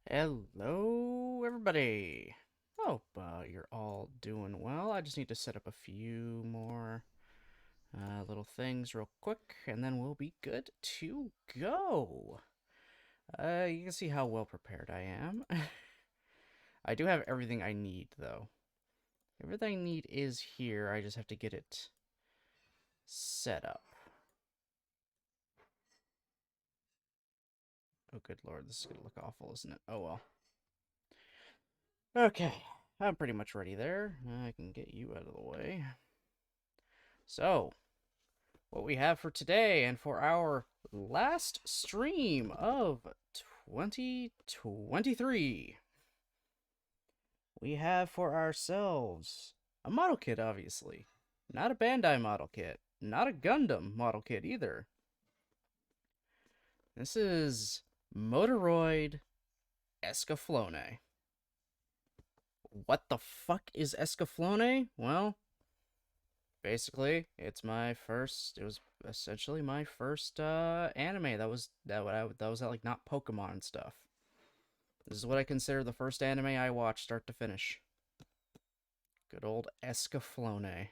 Hello, everybody. Hope you're all doing well. I just need to set up a few more little things real quick, and then we'll be good to go. You can see how well prepared I am. I do have everything I need, though. Everything I need is here. I just have to get it set up. Oh, good lord, this is gonna look awful, isn't it? Oh well. Okay, I'm pretty much ready there. I can get you out of the way. So, what we have for today and for our last stream of 2023. We have for ourselves a model kit, obviously. Not a Bandai model kit. Not a Gundam model kit either. This is Moderoid Escaflowne. What the fuck is Escaflowne? Well, basically, it was essentially my first anime that was like not Pokemon stuff. This is what I consider the first anime I watched start to finish. Good old Escaflowne.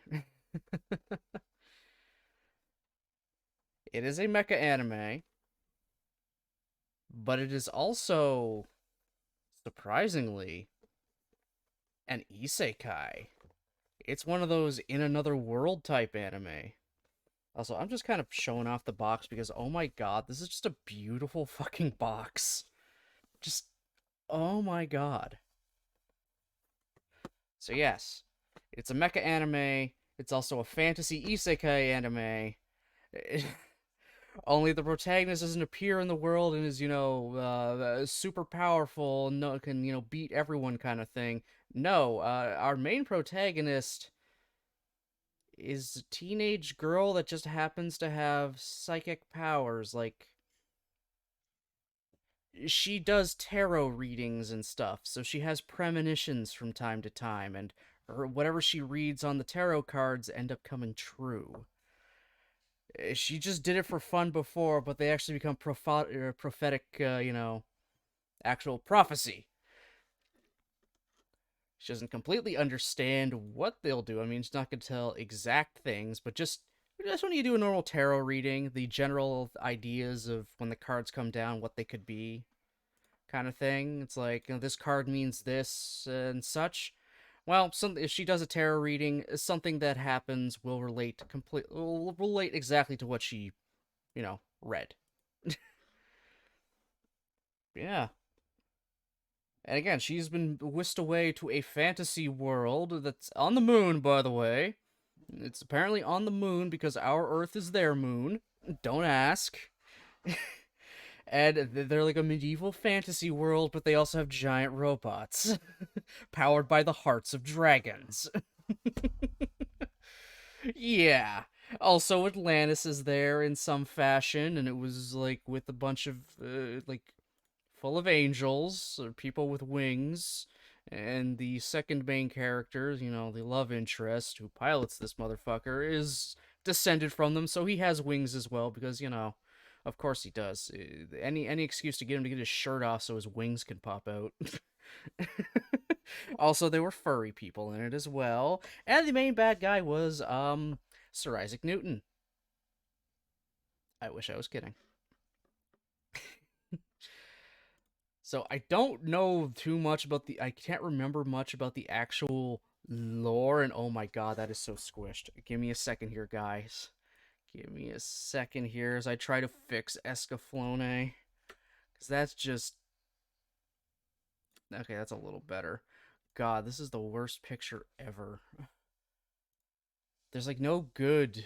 It is a mecha anime, but it is also surprisingly an isekai. It's one of those in another world type anime. Also, I'm just kind of showing off the box because, oh my god, this is just a beautiful fucking box. Just, oh my god. So yes, it's a mecha anime. It's also a fantasy isekai anime. Only the protagonist doesn't appear in the world and is, super powerful, no, can, beat everyone kind of thing. No, our main protagonist is a teenage girl that just happens to have psychic powers. Like, she does tarot readings and stuff, so she has premonitions from time to time, and whatever she reads on the tarot cards end up coming true. She just did it for fun before, but they actually become prophetic, actual prophecy. She doesn't completely understand what they'll do. I mean, she's not going to tell exact things, but just when you do a normal tarot reading, the general ideas of when the cards come down, what they could be, kind of thing. It's like, this card means this and such. Well, if she does a tarot reading, something that happens will relate exactly to what she, read. Yeah. And again, she's been whisked away to a fantasy world that's on the moon, by the way. It's apparently on the moon because our Earth is their moon. Don't ask. And they're like a medieval fantasy world, but they also have giant robots powered by the hearts of dragons. Yeah. Also, Atlantis is there in some fashion, and it was like with a bunch of full of angels or people with wings. And the second main character, the love interest who pilots this motherfucker, is descended from them, so he has wings as well because, of course he does. Any excuse to get him to get his shirt off so his wings can pop out. Also, there were furry people in it as well. And the main bad guy was Sir Isaac Newton. I wish I was kidding. So I don't know too much about I can't remember much about the actual lore, and oh my god, that is so squished. Give me a second here, guys. Give me a second here as I try to fix Escaflowne. Because that's just... Okay, that's a little better. God, this is the worst picture ever. There's like no good...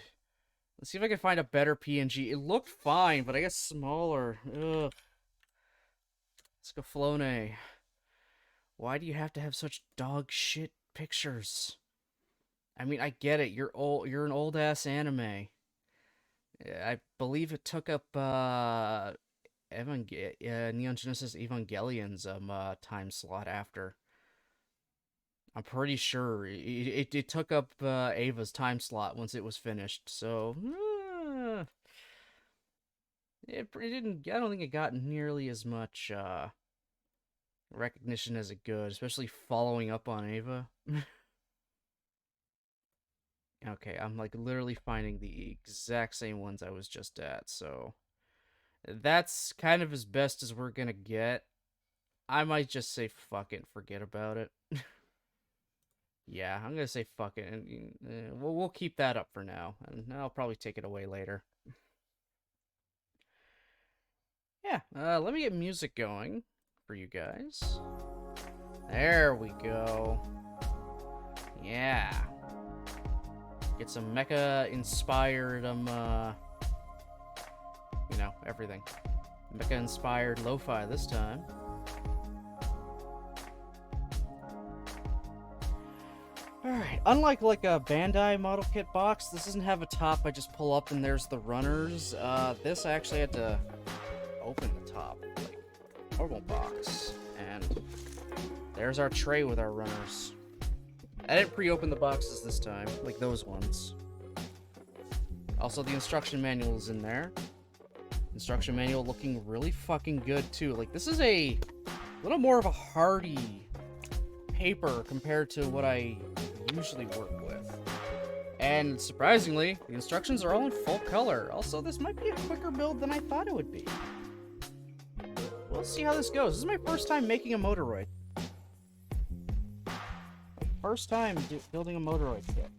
Let's see if I can find a better PNG. It looked fine, but I guess smaller. Ugh. Escaflowne. Why do you have to have such dog shit pictures? I mean, I get it. You're old. You're an old ass anime. I believe it took up Neon Genesis Evangelion's time slot after. I'm pretty sure it took up Ava's time slot once it was finished. So it didn't. I don't think it got nearly as much Recognition isn't good, especially following up on Ava. Okay, I'm like literally finding the exact same ones I was just at, so that's kind of as best as we're gonna get. I might just say fuck it and forget about it. Yeah, I'm gonna say fuck it, and we'll keep that up for now, and I'll probably take it away later. Yeah, let me get music going for you guys. There we go. Yeah. Get some mecha-inspired, you know, everything. Mecha-inspired lo-fi this time. Alright, unlike like a Bandai model kit box, this doesn't have a top I just pull up and there's the runners. This I actually had to open the top, like normal box. And there's our tray with our runners. I didn't pre-open the boxes this time, like those ones. Also, the instruction manual is in there. Instruction manual looking really fucking good, too. Like, this is a little more of a hardy paper compared to what I usually work with. And surprisingly, the instructions are all in full color. Also, this might be a quicker build than I thought it would be. We'll see how this goes. This is my first time making a Moderoid. First time building a Moderoid kit.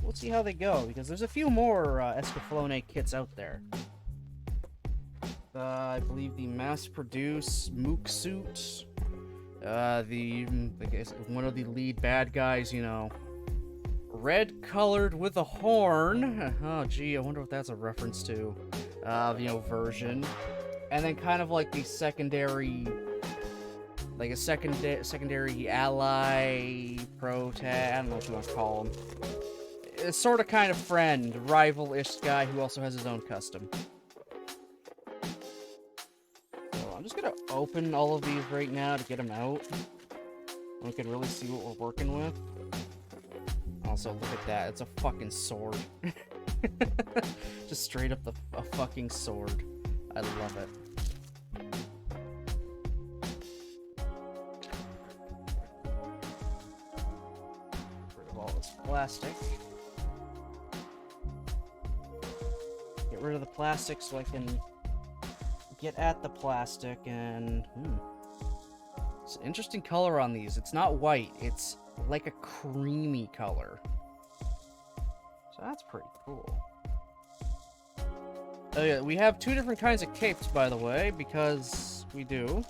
We'll see how they go, because there's a few more Escaflowne kits out there. I believe the mass-produced Mook suit. One of the lead bad guys, you know, red-colored with a horn. Oh, gee, I wonder what that's a reference to. You know, version. And then kind of like the secondary... like a secondary ally, protag, I don't know what you want to call him. A sort of kind of friend, rival-ish guy who also has his own custom. So I'm just gonna open all of these right now to get them out. And we can really see what we're working with. Also, look at that, it's a fucking sword. Just straight up a fucking sword. I love it. Plastic. Get rid of the plastic so I can get at the plastic and it's an interesting color on these. It's not white, it's like a creamy color. So that's pretty cool. Oh yeah, we have two different kinds of capes, by the way, because we do.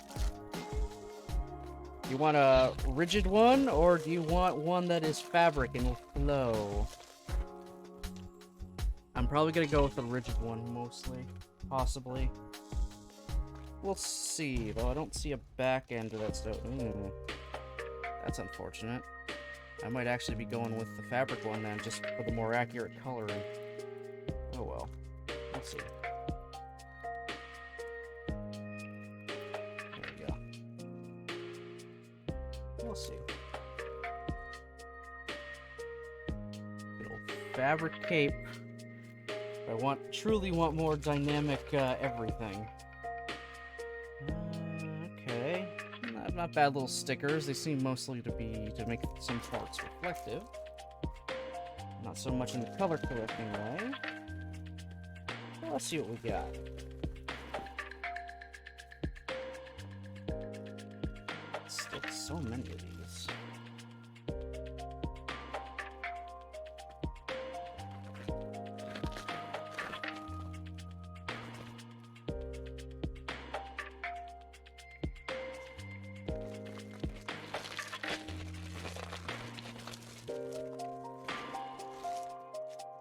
You want a rigid one, or do you want one that is fabric and will flow? I'm probably gonna go with the rigid one, mostly. Possibly. We'll see, though I don't see a back end to that stuff. That's unfortunate. I might actually be going with the fabric one then, just for the more accurate coloring. Oh well. Let's see. See. Good old fabric cape. I truly want more dynamic everything. Okay, not bad little stickers. They seem mostly to make some parts reflective. Not so much in the color correcting way. Well, let's see what we got. Still so many of these.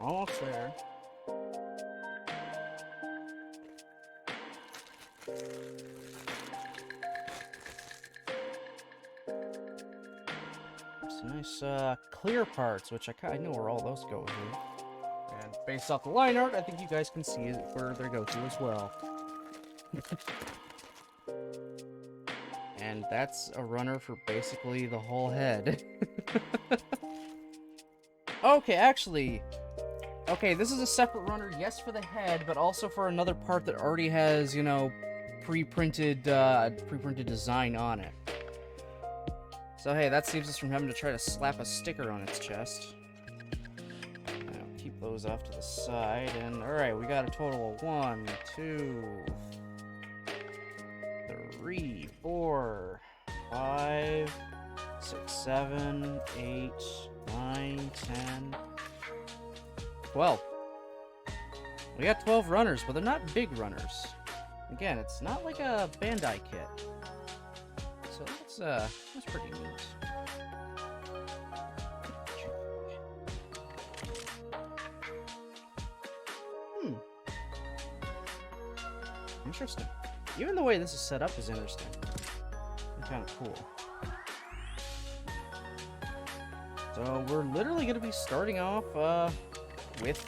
Almost there. Some nice clear parts, which I know where all those go to. And based off the line art, I think you guys can see where they go to as well. And that's a runner for basically the whole head. Okay, actually... Okay, this is a separate runner, yes, for the head, but also for another part that already has, you know, pre-printed design on it. So hey, that saves us from having to try to slap a sticker on its chest. Now, keep those off to the side, and alright, we got a total of 1, 2, 3, 4, 5, 6, 7, 8, 9, 10, 12. We got 12 runners, but they're not big runners. Again, it's not like a Bandai kit. So that's pretty neat. Interesting. Even the way this is set up is interesting. It's kind of cool. So we're literally going to be starting off with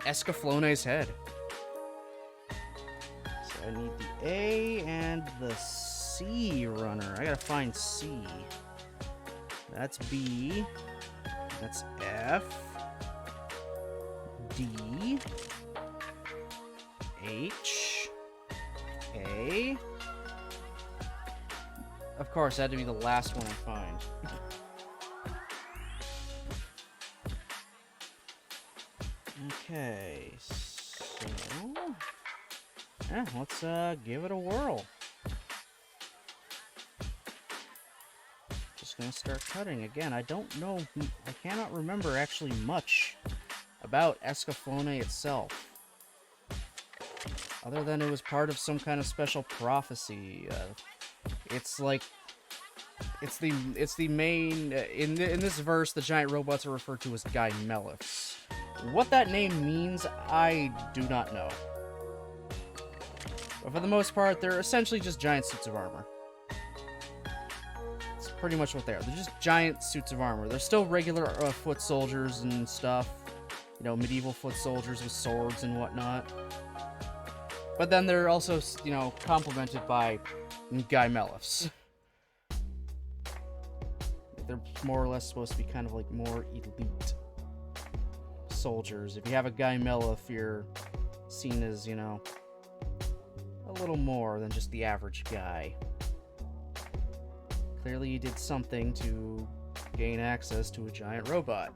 Escaflowne's head. So I need the A and the C runner. I gotta find C. That's B. That's F. D. H. A. Of course, that had to be the last one I find. Okay, so yeah, let's give it a whirl. Just gonna start cutting again. I don't know, I cannot remember actually much about Escaflowne itself, other than it was part of some kind of special prophecy. It's like it's the main in this verse. The giant robots are referred to as Gaimeliths. What that name means, I do not know. But for the most part, they're essentially just giant suits of armor. It's pretty much what they are. They're just giant suits of armor. They're still regular foot soldiers and stuff. You know, medieval foot soldiers with swords and whatnot. But then they're also, you know, complemented by Gaimeliths. They're more or less supposed to be kind of like more elite soldiers. If you have a Gaimelith, you're seen as, you know, a little more than just the average guy. Clearly you did something to gain access to a giant robot.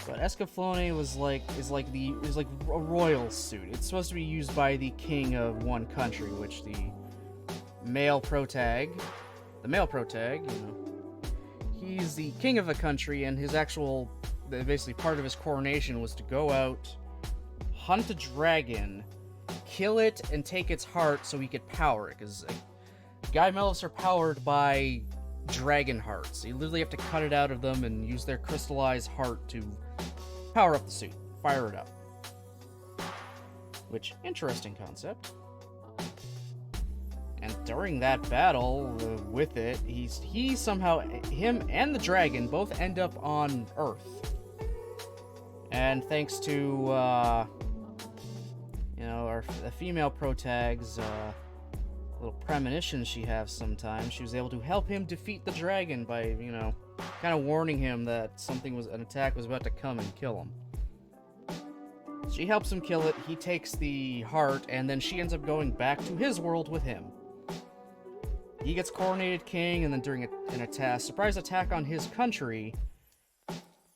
But Escaflowne is like a royal suit. It's supposed to be used by the king of one country, which the male protag, you know, he's the king of a country, and his actual, basically part of his coronation was to go out, hunt a dragon, kill it, and take its heart so he could power it, because Gaimeliths are powered by dragon hearts. You literally have to cut it out of them and use their crystallized heart to power up the suit, fire it up. Which, interesting concept. And during that battle with it, he somehow, him and the dragon both end up on Earth. And thanks to, you know, the female protag's little premonitions she has sometimes, she was able to help him defeat the dragon by, you know, kind of warning him that an attack was about to come and kill him. She helps him kill it, he takes the heart, and then she ends up going back to his world with him. He gets coronated king, and then during an surprise attack on his country,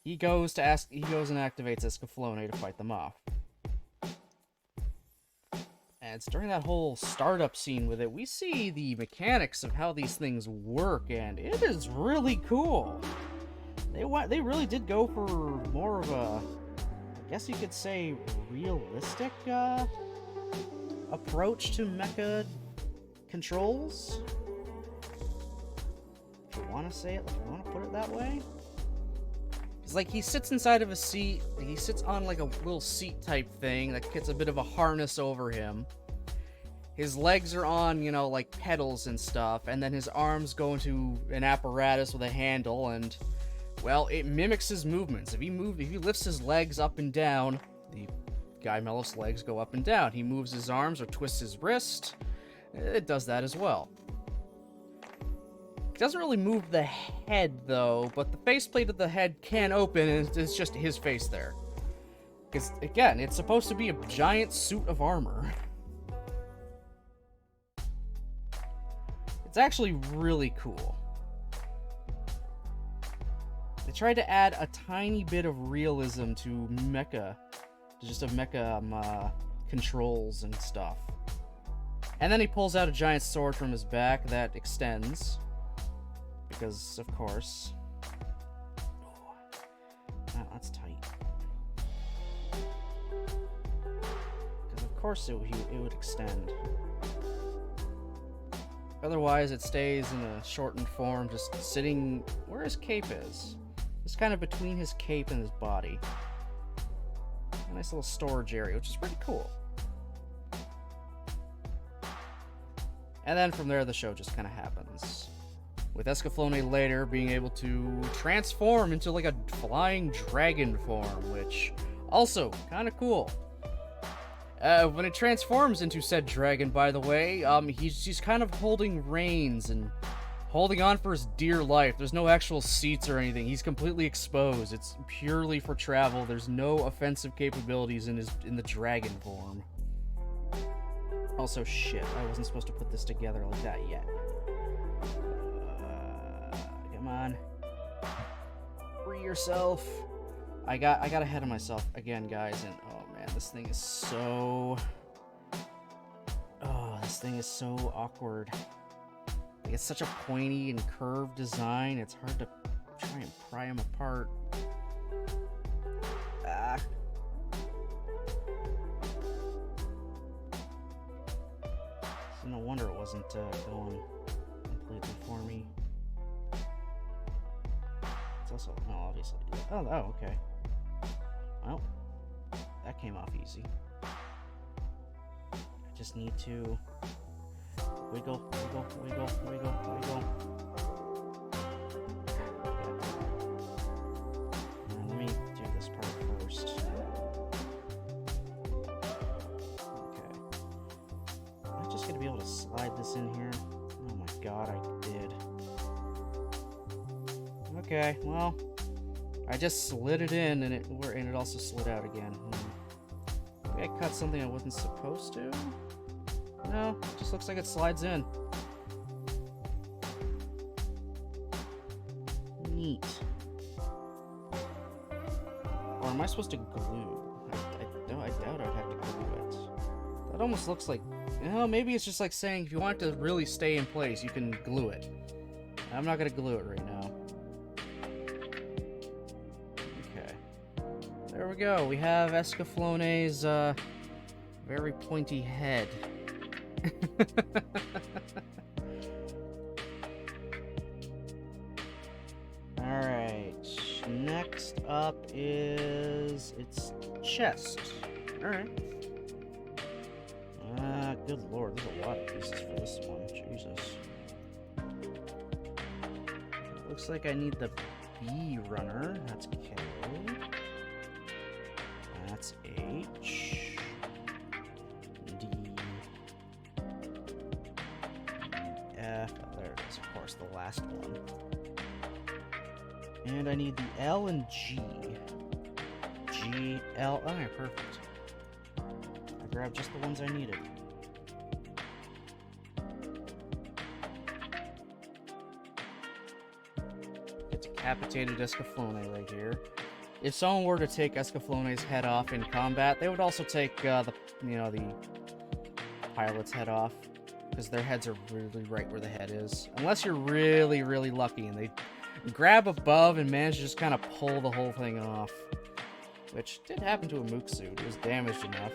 he goes and activates Escaflowne to fight them off. And it's during that whole startup scene with it, we see the mechanics of how these things work, and it is really cool. They really did go for more of a, I guess you could say, realistic approach to mecha controls. If you want to say it, if you want to put it that way. It's like he sits inside of a seat, he sits on like a little seat type thing that gets a bit of a harness over him. His legs are on, you know, like pedals and stuff, and then his arms go into an apparatus with a handle, and, well, it mimics his movements. If he lifts his legs up and down, the Gaimelith's legs go up and down. He moves his arms or twists his wrist, it does that as well. It doesn't really move the head, though, but the faceplate of the head can open, and it's just his face there. Because, again, it's supposed to be a giant suit of armor. It's actually really cool. They tried to add a tiny bit of realism to mecha, just of mecha controls and stuff. And then he pulls out a giant sword from his back that extends, because of course. Oh, that's tight. Because of course it would extend. Otherwise, it stays in a shortened form, just sitting where his cape is. Just kind of between his cape and his body. A nice little storage area, which is pretty cool. And then from there, the show just kind of happens. With Escaflowne later being able to transform into like a flying dragon form, which also kind of cool. When it transforms into said dragon, by the way, he's kind of holding reins and holding on for his dear life. There's no actual seats or anything. He's completely exposed. It's purely for travel. There's no offensive capabilities in the dragon form. Also, shit, I wasn't supposed to put this together like that yet. Come on. Free yourself. I got ahead of myself again, guys, and oh man, this thing is so... Oh, this thing is so awkward. Like, it's such a pointy and curved design, it's hard to try and pry them apart. Ah. So no wonder it wasn't going completely for me. It's also, no, obviously. Oh, okay. Well, that came off easy. I just need to wiggle, wiggle, wiggle, wiggle, wiggle. Now, let me do this part first. Okay. Am I just gonna be able to slide this in here? Oh my god, I did. Okay, well, I just slid it in, and it also slid out again. Maybe I cut something I wasn't supposed to? No, it just looks like it slides in. Neat. Or am I supposed to glue? I doubt I'd have to glue it. That almost looks like... You know, maybe it's just like saying if you want it to really stay in place, you can glue it. I'm not going to glue it right now. There we go. We have Escaflowne's very pointy head. Alright. Next up is its chest. Alright. Good lord, there's a lot of pieces for this one. Jesus. Looks like I need the B runner. That's K. That's H, D, F, oh, there it is, of course, the last one. And I need the L and G. G, L, okay, perfect. I grabbed just the ones I needed. Get decapitated Escaflowne right here. If someone were to take Escaflowne's head off in combat, they would also take the pilot's head off, because their heads are really right where the head is. Unless you're really, really lucky and they grab above and manage to just kind of pull the whole thing off. Which did happen to a mook suit. It was damaged enough.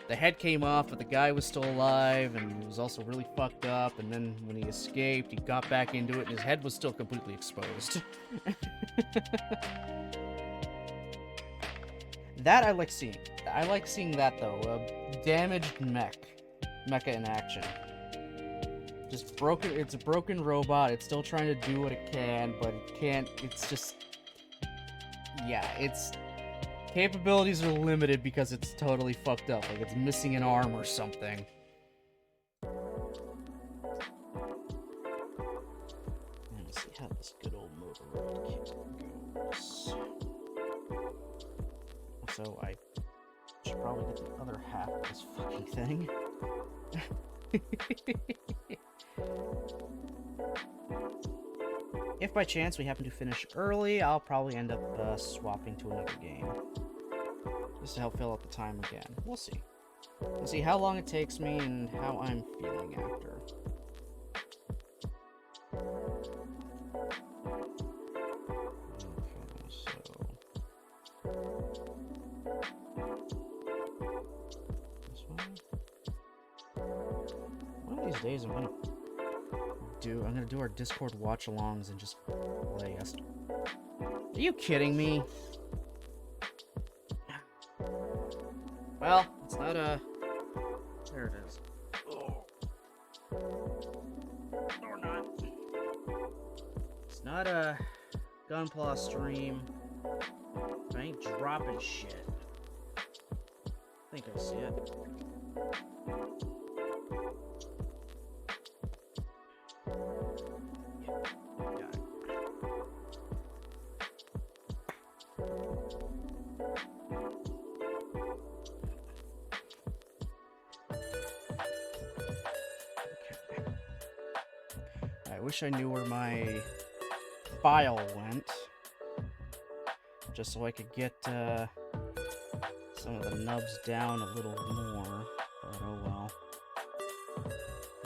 The head came off, but the guy was still alive, and he was also really fucked up, and then when he escaped, he got back into it, and his head was still completely exposed. That I like seeing. I like seeing that, though. A damaged mecha in action. Just broken. It's a broken robot. It's still trying to do what it can, but it can't. It's just... Yeah, its capabilities are limited because it's totally fucked up. Like, it's missing an arm or something. Let's see how this good old Moderoid goes. So I should probably get the other half of this fucking thing. If by chance we happen to finish early, I'll probably end up swapping to another game. Just to help fill out the time again. We'll see. We'll see how long it takes me and how I'm feeling after. These days I'm gonna do our Discord watch-alongs and just play us. Are you kidding me? Well, it's not a. There it is. Oh. Or not. It's not a Gunpla stream. I ain't dropping shit. I think I see it. I wish I knew where my file went, just so I could get some of the nubs down a little more, but oh well.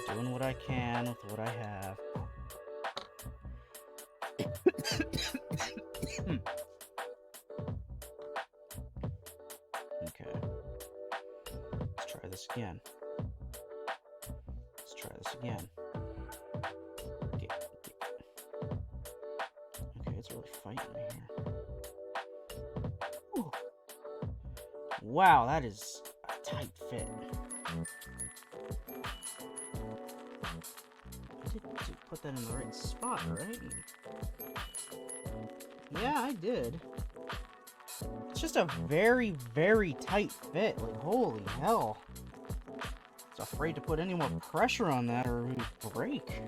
Doing what I can with what I have. Okay. Let's try this again. Let's try this again. Okay, it's really fighting me here. Ooh. Wow, that is a tight fit. I did put that in the right spot, right? Yeah, I did. It's just a very, very tight fit. Like, holy hell. I was afraid to put any more pressure on that or it would break.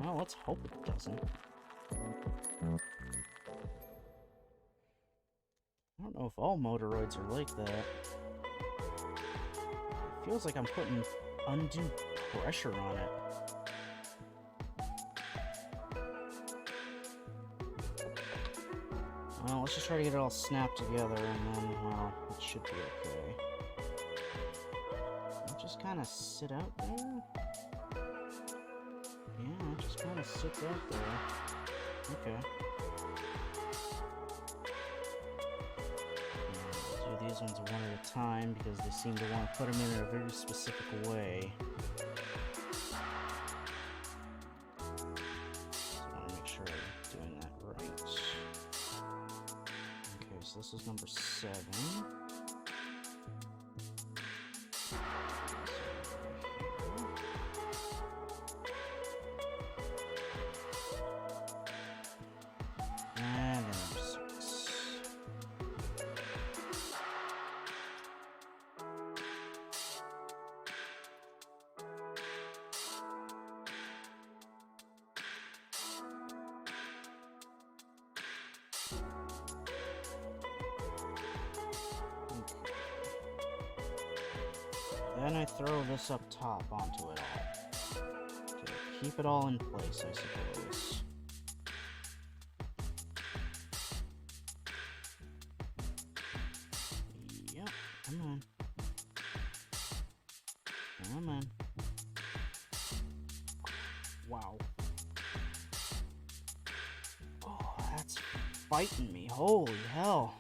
Well, let's hope it doesn't. I don't know if all Moderoids are like that. It feels like I'm putting undue pressure on it. Well, let's just try to get it all snapped together, and then, well, it should be okay. I'll just kind of sit out there. Yeah, I'll just kind of sit out there. Okay. I'll do these ones one at a time, because they seem to want to put them in a very specific way. So this is number 7. And then number 6. Then I throw this up top onto it all. To keep it all in place, I suppose. Yep, come on. Come on. Wow. Oh, that's fighting me. Holy hell.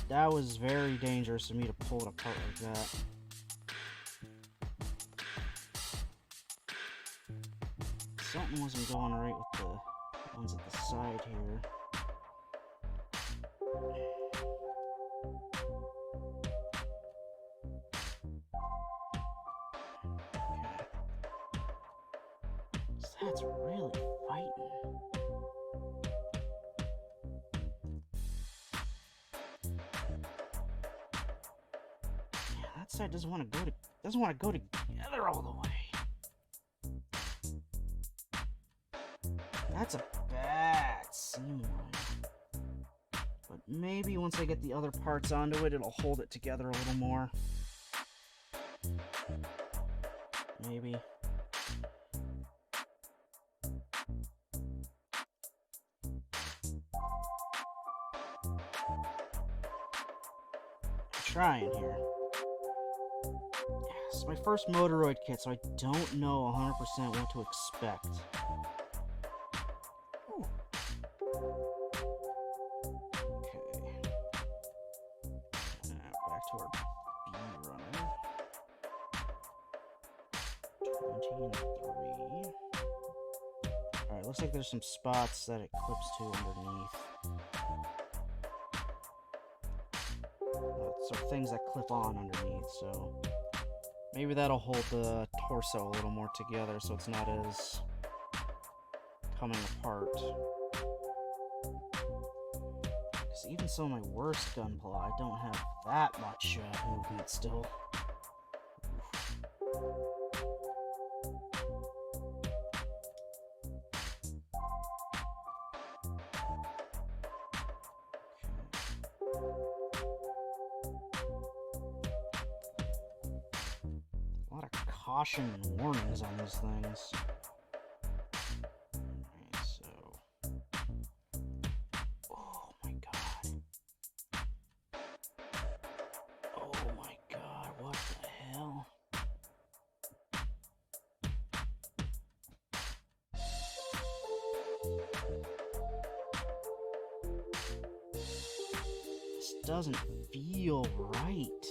That was very dangerous of me to pull it apart like that. Something wasn't going right with the ones at the side here. Okay. So that's really fighting. That side doesn't want to go together all the way. That's a bad seam line. maybe once I get the other parts onto it, it'll hold it together a little more. Maybe. Trying here. It's my first Moderoid kit, so I don't know 100% what to expect. Ooh. Okay. Back to our B runner. 20 and 3. Alright, looks like there's some spots that it clips to underneath. So things that clip on underneath, so maybe that'll hold the torso a little more together so it's not as coming apart. Because even some of my worst gunpla, I don't have that much movement still. Caution and warnings on these things. Alright, so... Oh my god. Oh my god, what the hell? This doesn't feel right.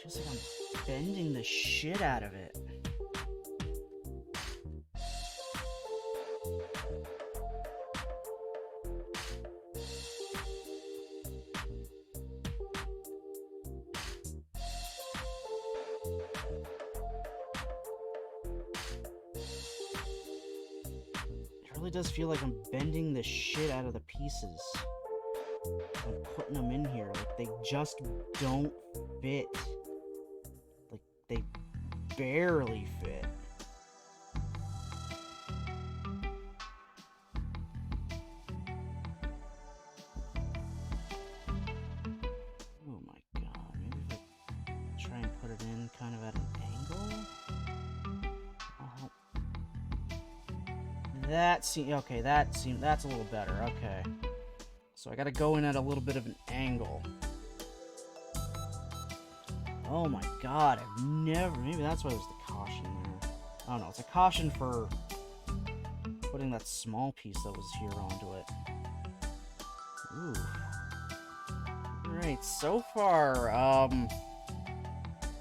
Feels like I'm bending the shit out of it. It really does feel like I'm bending the shit out of the pieces. I'm putting them in here, like they just don't fit. Like they barely fit. Oh my god, maybe if I try and put it in kind of at an angle? Oh. That's a little better, okay. So I gotta go in at a little bit of an angle. Oh my god, I've never... Maybe that's why there's the caution there. I don't know, it's a caution for putting that small piece that was here onto it. Ooh. Alright, so far,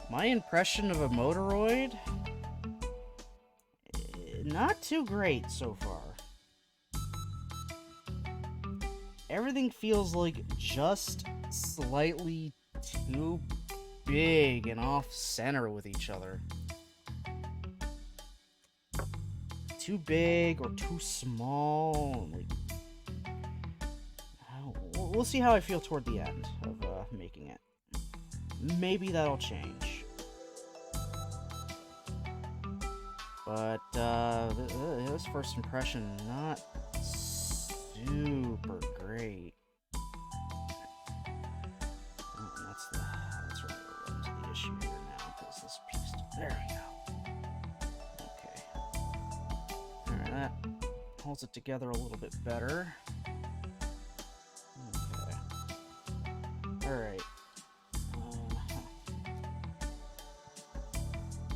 my impression of a Moderoid... not too great so far. Everything feels like just slightly too big and off-center with each other. Too big or too small. Like, we'll see how I feel toward the end of making it. Maybe that'll change. But this first impression, not super great. Oh, that's really what runs the issue here now, because this piece... There we go. Okay. Alright, that holds it together a little bit better. Okay. Alright.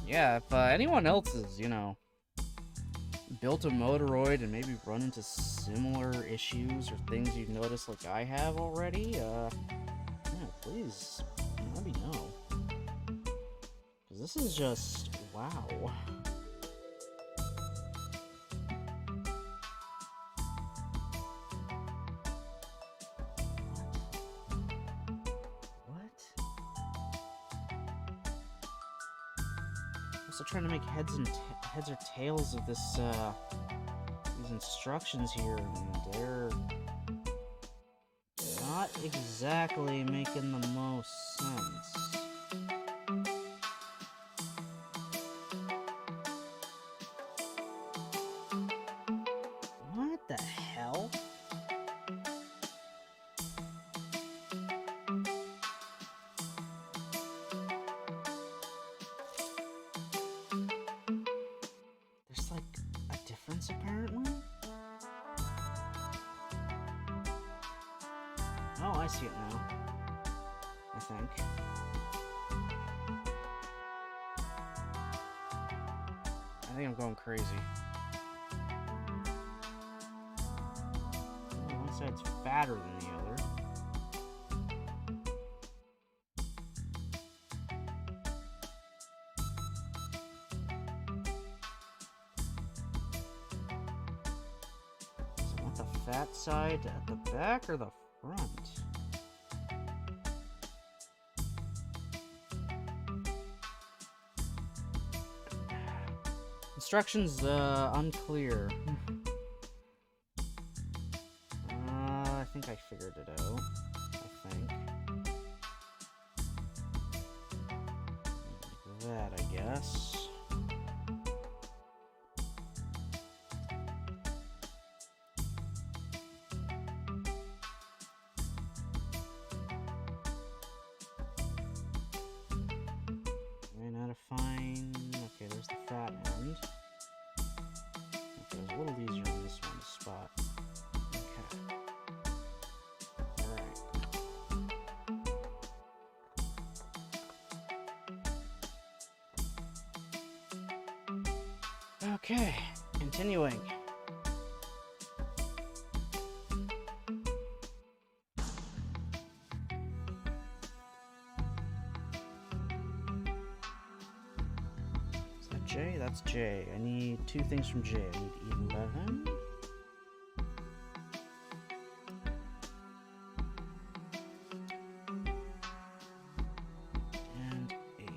Yeah, if anyone else is, built a Moderoid and maybe run into similar issues or things you've noticed like I have already, yeah, please let me know. Because this is just, wow. Also trying to make heads or tails of this, these instructions here, and they're not exactly making the most sense. Oh, I see it now. I think. I think I'm going crazy. One side's fatter than the other. So I want the fat side at the back or the front? Instructions, unclear. I think I figured it out. I think. Like that, I guess. Ran out of fine. Okay, there's the fat end. Okay, it was a little easier on this one to spot. Okay. Alright. Okay, continuing. Is that J? That's J. I need two things from J. I need 11. And 8.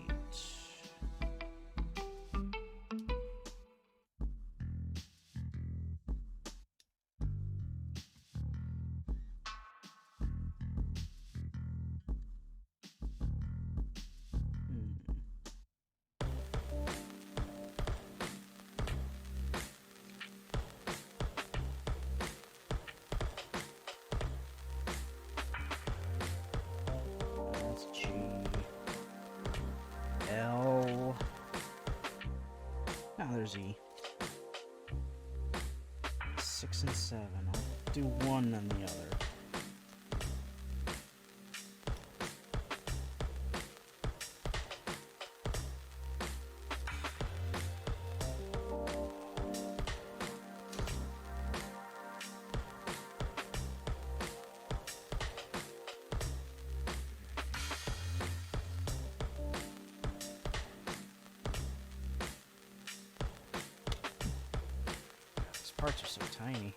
That's G. L. Now there's E. 6 and 7. I'll do one then the other. These parts are so tiny.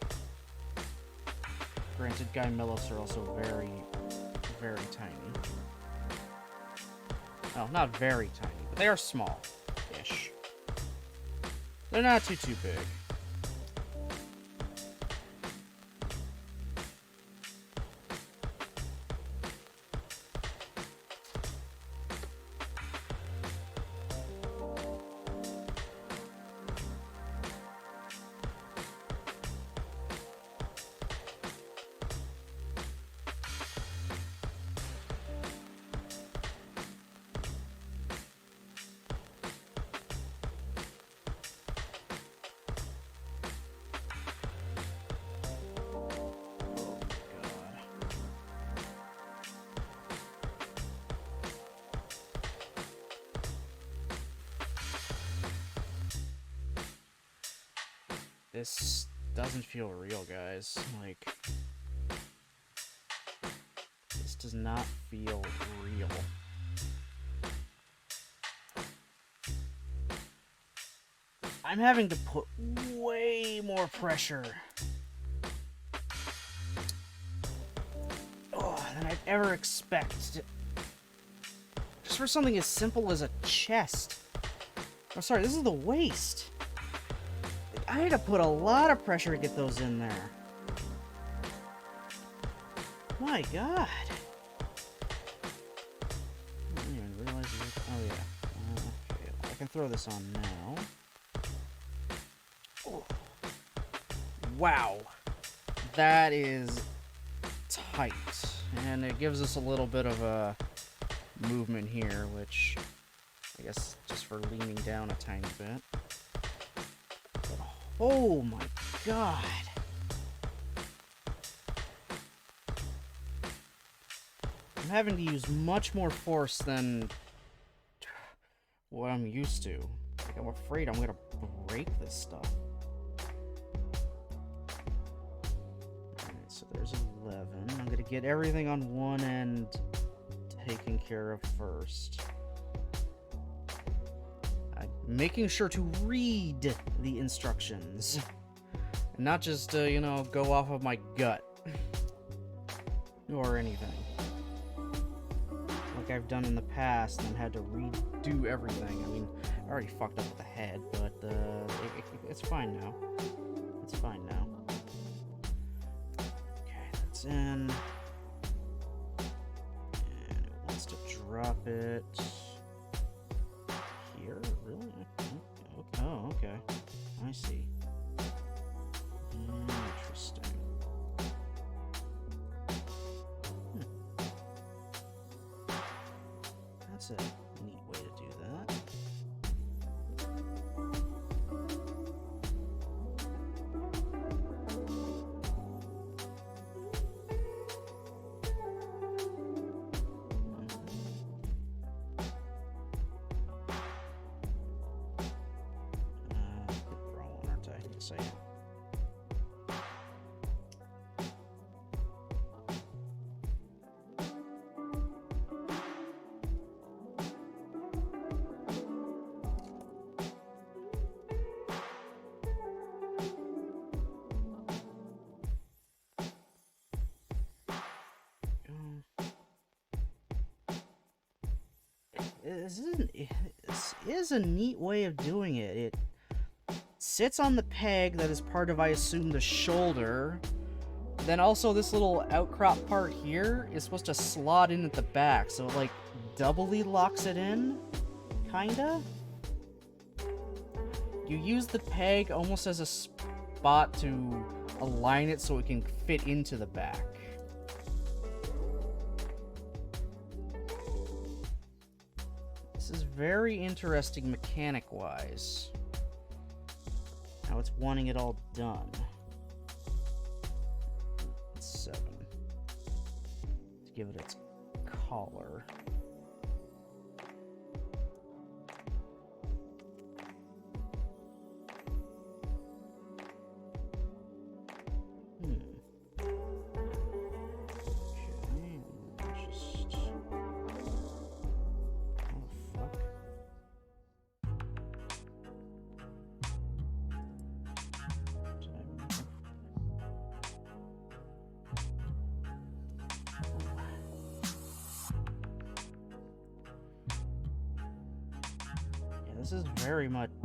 Granted, Guy Millis are also very, very tiny. Oh, not very tiny, but they are small-ish. They're not too big. This doesn't feel real, guys. Like, this does not feel real. I'm having to put way more pressure than I'd ever expect. Just for something as simple as a chest. Oh, sorry, this is the waist. I had to put a lot of pressure to get those in there. My God. I didn't even realize it was... Oh, yeah. Okay, I can throw this on now. Oh. Wow. That is tight. And it gives us a little bit of a movement here, which I guess just for leaning down a tiny bit. Oh my God. having to use much more force than what I'm used to. Like, I'm afraid I'm gonna break this stuff. Alright, so there's 11. I'm gonna get everything on one end taken care of first. I'm making sure to read the instructions. And not just, you know, go off of my gut. Or anything. Like I've done in the past and had to redo everything. I mean, I already fucked up with the head, but it's fine now. It's fine now. Okay, that's in. And it wants to drop it here? Really? Oh, okay. I see. Interesting. That's a neat way to do that. Wrong one, aren't I? Yes, I am. This is a neat way of doing it. It sits on the peg that is part of, I assume, the shoulder. Then also this little outcrop part here is supposed to slot in at the back, so it like doubly locks it in, kinda. You use the peg almost as a spot to align it so it can fit into the back. This is very interesting mechanic-wise. How it's wanting it all done. 7. To give it its collar.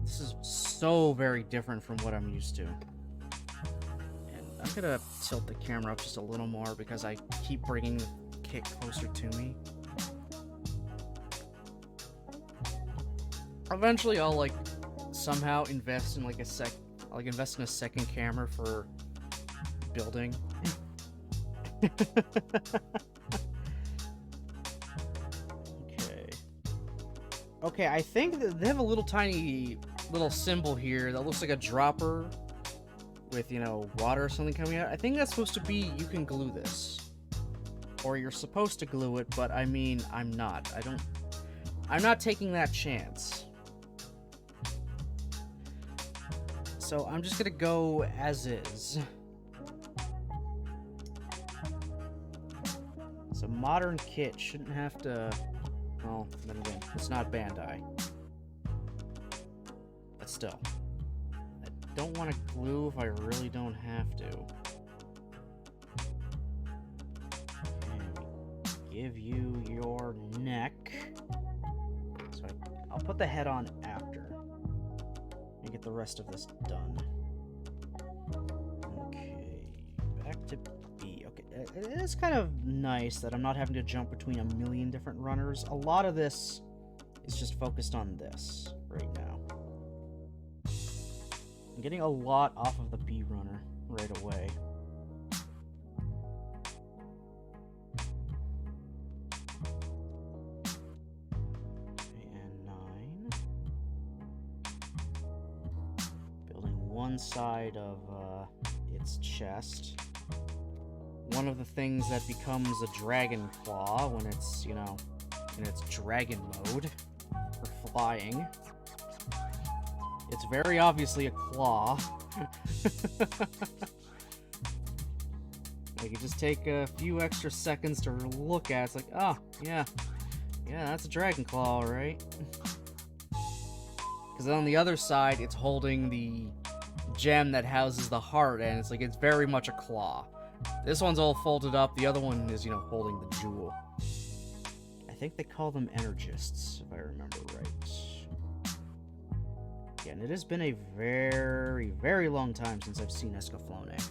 This is so very different from what I'm used to. And I'm gonna tilt the camera up just a little more because I keep bringing the kit closer to me. Eventually I'll like somehow invest in like invest in a second camera for building. Okay, I think that they have a little tiny little symbol here that looks like a dropper with, you know, water or something coming out. I think that's supposed to be you can glue this. Or you're supposed to glue it, but I mean, I'm not. I'm not taking that chance. So I'm just gonna go as is. So modern kit shouldn't have to... Well, then again, it's not Bandai. But still. I don't want to glue if I really don't have to. Okay, give you your neck. So I'll put the head on after. And get the rest of this done. Okay, back to B. Okay, it is kind of nice that I'm not having to jump between a million different runners. A lot of this is just focused on this right now. I'm getting a lot off of the B runner right away. Okay, and 9. Building one side of its chest. one of the things that becomes a dragon claw when it's, you know, in its dragon mode for flying. It's very obviously a claw. Like, you just take a few extra seconds to look at it. It's like, oh, yeah. Yeah, that's a dragon claw, right? Because on the other side, it's holding the gem that houses the heart, and it's like, it's very much a claw. This one's all folded up, the other one is, you know, holding the jewel. I think they call them energists, if I remember right. Yeah, and it has been a very, very long time since I've seen Escaflowne.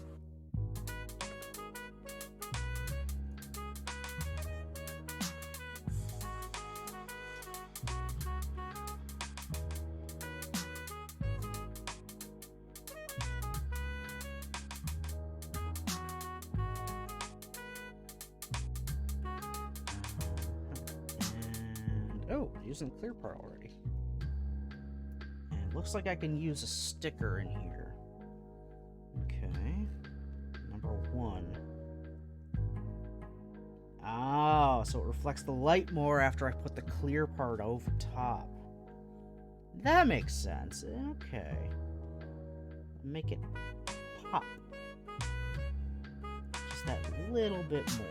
Oh, using clear part already. And looks like I can use a sticker in here. Okay. Number 1. Oh, so it reflects the light more after I put the clear part over top. That makes sense. Okay. Make it pop. Just that little bit more.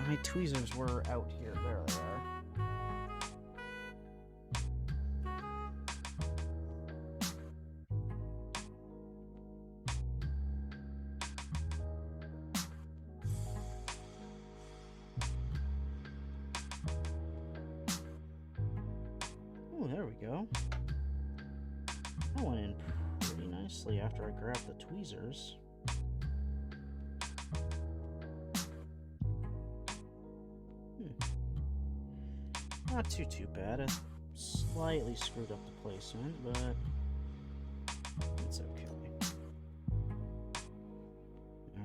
My tweezers were out here. There they are. Oh, there we go. That went in pretty nicely after I grabbed the tweezers. Not too bad. I slightly screwed up the placement, but it's okay.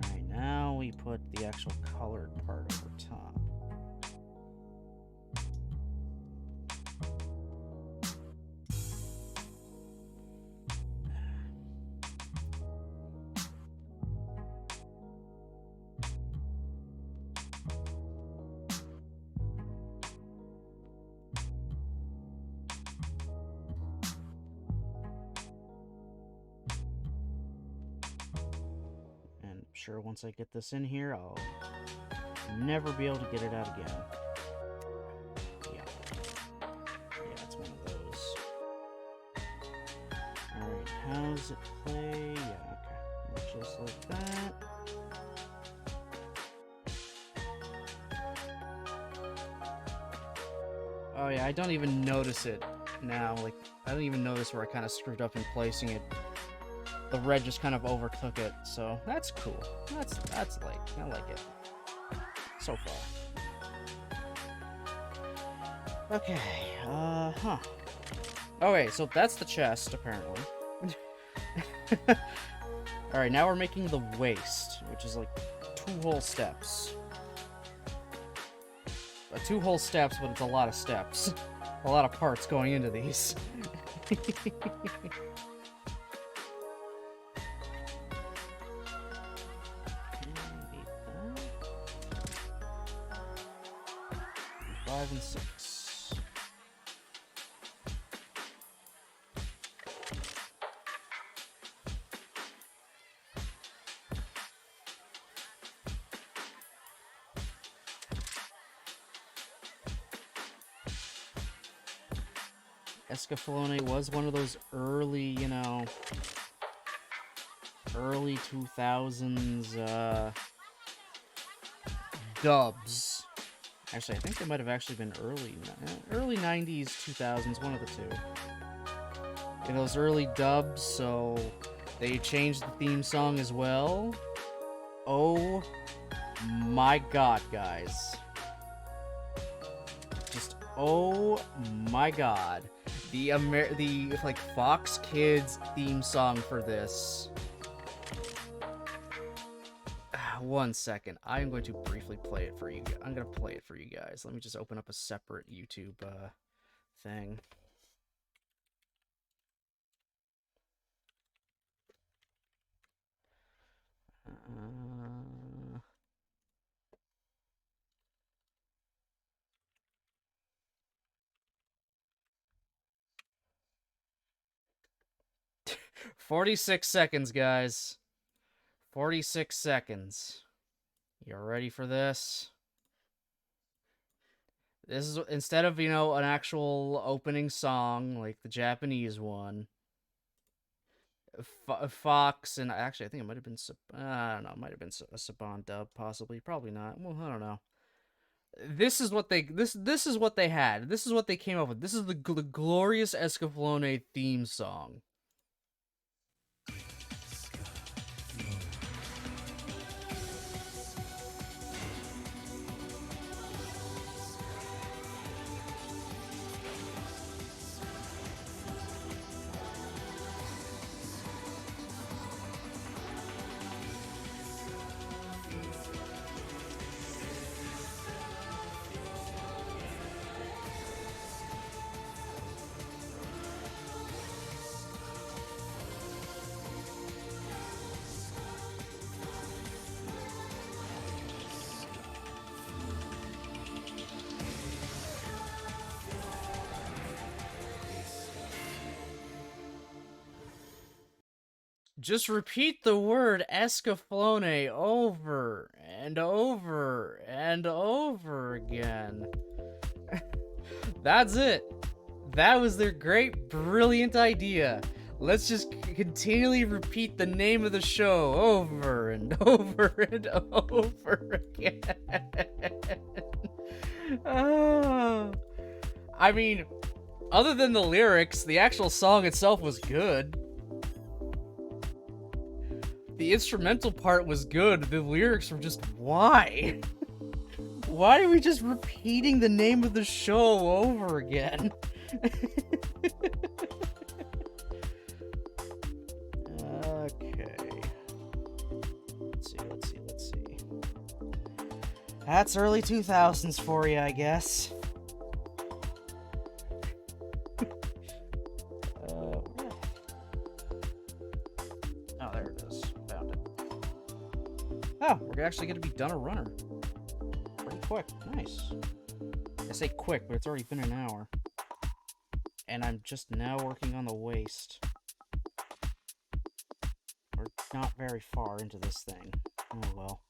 Alright, now we put the actual colored part over top. Sure, once I get this in here, I'll never be able to get it out again. Yeah, it's one of those. Alright, how's it play? Yeah, okay. Just like that. Oh yeah, I don't even notice it now. Like, I don't even notice where I kind of screwed up in placing it. The red just kind of overtook it, so that's cool. That's like, I like it. So far. Okay, Okay, so that's the chest, apparently. Alright, now we're making the waist, which is like 2 whole steps. 2 whole steps, but it's a lot of steps. A lot of parts going into these. 5 and 6. Escaflowne was one of those early, you know, early 2000s dubs. Actually, I think they might have actually been early 90s, 2000s, one of the two. In those early dubs, so they changed the theme song as well. Oh my god, guys. Just, oh my god. The like, Fox Kids theme song for this. One second. I'm going to briefly play it for you. I'm going to play it for you guys. Let me just open up a separate YouTube thing. 46 seconds, guys. 46 seconds. You ready for this? This is, instead of, an actual opening song like the Japanese one, Fox, and actually I think it might have been, I don't know, it might have been a Saban dub, possibly, probably not. Well, I don't know. This is what they this is what they had. This is what they came up with. This is the glorious Escaflowne theme song. Just repeat the word Escaflowne over and over and over again. That's it. That was their great, brilliant idea. Let's just continually repeat the name of the show over and over and over again. Oh. I mean, other than the lyrics, the actual song itself was good. The instrumental part was good. The lyrics were just, why? Why are we just repeating the name of the show over again? Okay. Let's see. That's early 2000s for you, I guess. Oh, there it is. Found it. Oh, we're actually going to be done a runner. Pretty quick. Nice. I say quick, but it's already been an hour. And I'm just now working on the waist. We're not very far into this thing. Oh well.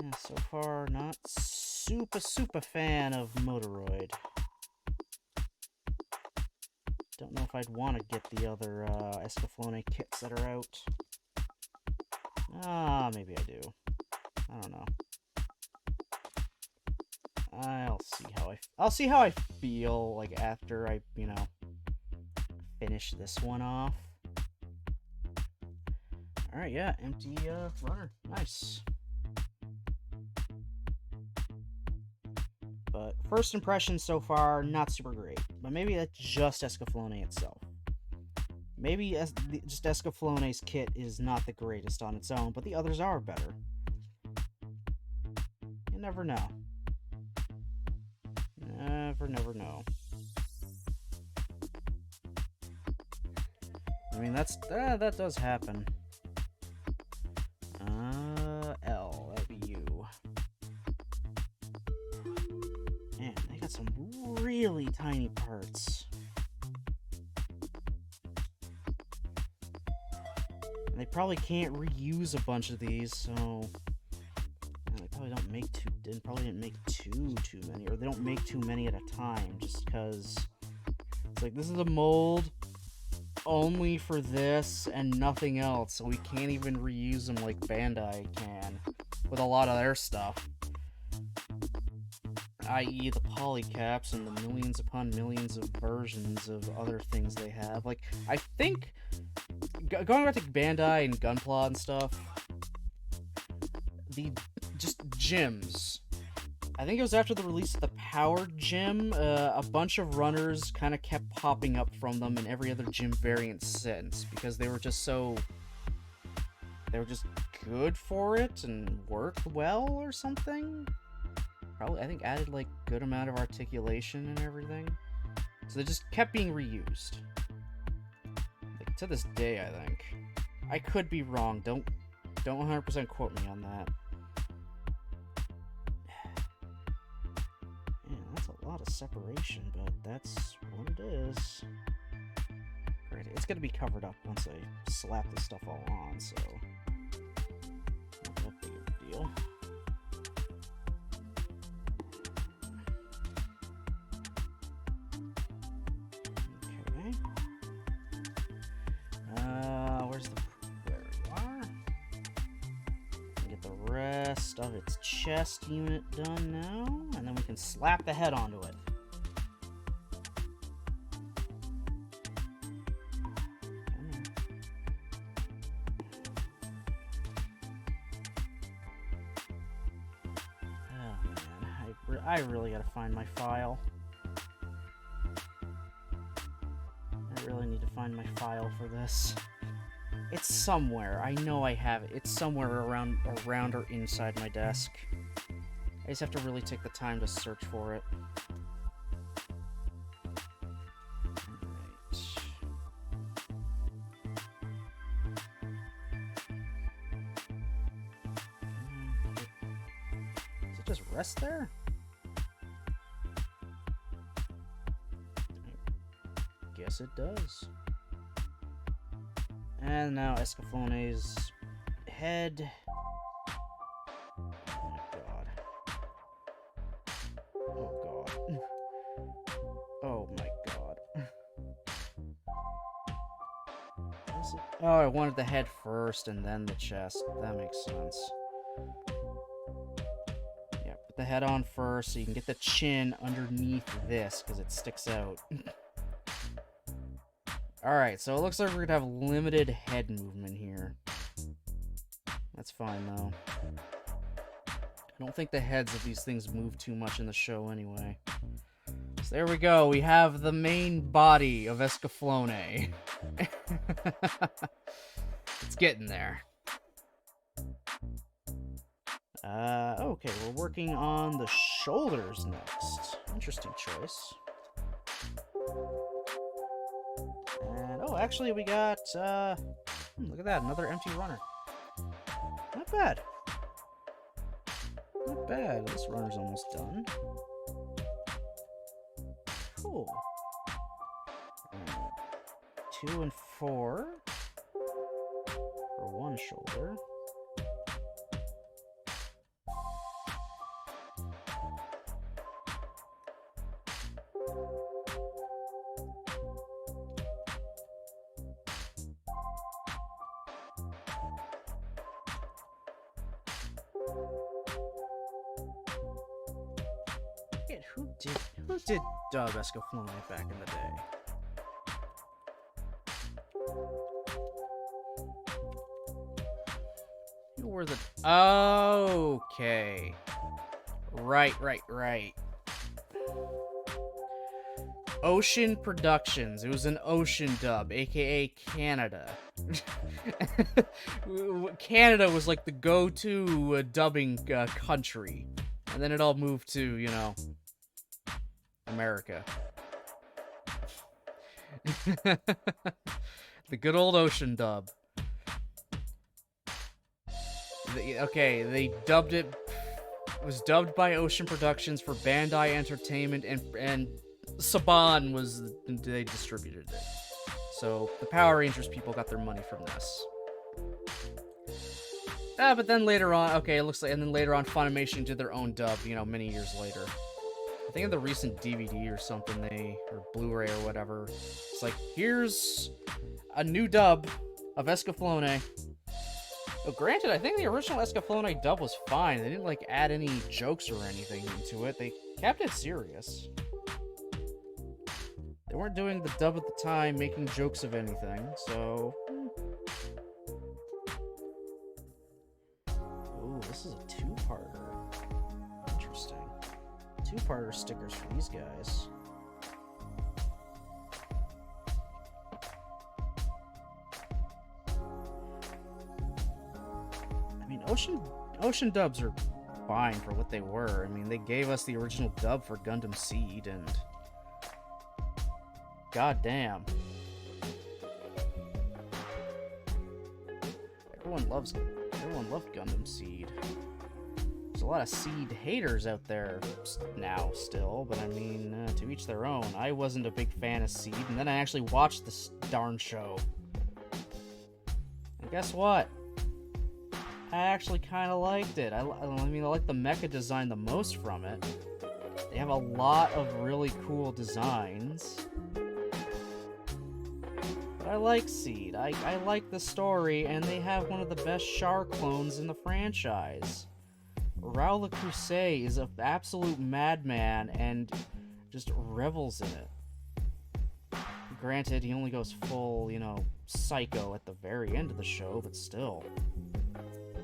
Yeah, so far not super fan of Moderoid. Don't know if I'd want to get the other Escaflowne kits that are out. Maybe I do. I don't know. I'll see how I feel like after I, finish this one off. All right, yeah, empty runner. Nice. But first impressions so far, not super great. But maybe that's just Escaflowne itself. Maybe just Escaflowne's kit is not the greatest on its own, but the others are better. You never know. Never know. I mean, that does happen. L, that'd be you. Man, they got some really tiny parts. And they probably can't reuse a bunch of these, so they probably didn't make too many, or they don't make too many at a time, just because it's like, this is a mold only for this and nothing else, so we can't even reuse them like Bandai can with a lot of their stuff, i.e. the polycaps and the millions upon millions of versions of other things they have. Like, I think, going back to Bandai and Gunpla and stuff, just gyms. I think it was after the release of the Powered Gym, a bunch of runners kind of kept popping up from them in every other gym variant since, because they were just good for it and worked well or something. Probably, I think, added like good amount of articulation and everything. So they just kept being reused. Like, to this day, I think. I could be wrong. Don't 100% quote me on that. Man, that's a lot of separation, but that's what it is. Granted, it's gonna be covered up once I slap this stuff all on, so not that big of a deal. Okay. There we are. Get the rest of its chest unit done now, and then we can slap the head onto it. I really gotta find my file. I really need to find my file for this. It's somewhere. I know I have it. It's somewhere around or inside my desk. I just have to really take the time to search for it. Alright. Does it just rest there? Guess it does. And now Escaflowne's head. Oh my god. Oh god. Oh my god. Oh, I wanted the head first and then the chest. That makes sense. Yeah, put the head on first so you can get the chin underneath this because it sticks out. Alright, so it looks like we're gonna have limited head movement here. That's fine, though. I don't think the heads of these things move too much in the show anyway. So there we go, we have the main body of Escaflowne. It's getting there. Okay, we're working on the shoulders next. Interesting choice. And, oh, actually, we got, look at that, another empty runner. Not bad. Not bad. This runner's almost done. Cool. 2 and 4 for one shoulder. Who did dub Escaflowne back in the day? Who were the... Okay. Right. Ocean Productions. It was an Ocean dub, aka Canada. Canada was like the go-to dubbing country. And then it all moved to, you know, America. The good old Ocean dub. Okay, they dubbed it... It was dubbed by Ocean Productions for Bandai Entertainment, and Saban was... They distributed it. So, the Power Rangers people got their money from this. But then later on... Okay, it looks like... And then later on, Funimation did their own dub, you know, many years later. I think in the recent DVD or something, or Blu-ray or whatever, it's like, here's a new dub of Escaflowne. But granted, I think the original Escaflowne dub was fine. They didn't, like, add any jokes or anything into it. They kept it serious. They weren't doing the dub at the time, making jokes of anything, so... Ooh, this is a two-parter. Interesting. Two-parter stickers for these guys. I mean, Ocean dubs are fine for what they were. I mean, they gave us the original dub for Gundam Seed, and goddamn, everyone loved Gundam Seed. There's a lot of Seed haters out there now still, but I mean, to each their own. I wasn't a big fan of Seed, and then I actually watched darn show. And guess what? I actually kind of liked it. I mean, I like the mecha design the most from it. They have a lot of really cool designs. But I like Seed. I like the story, and they have one of the best Char clones in the franchise. Raoul le Creuset is an absolute madman and just revels in it. Granted, he only goes full, you know, psycho at the very end of the show, but still.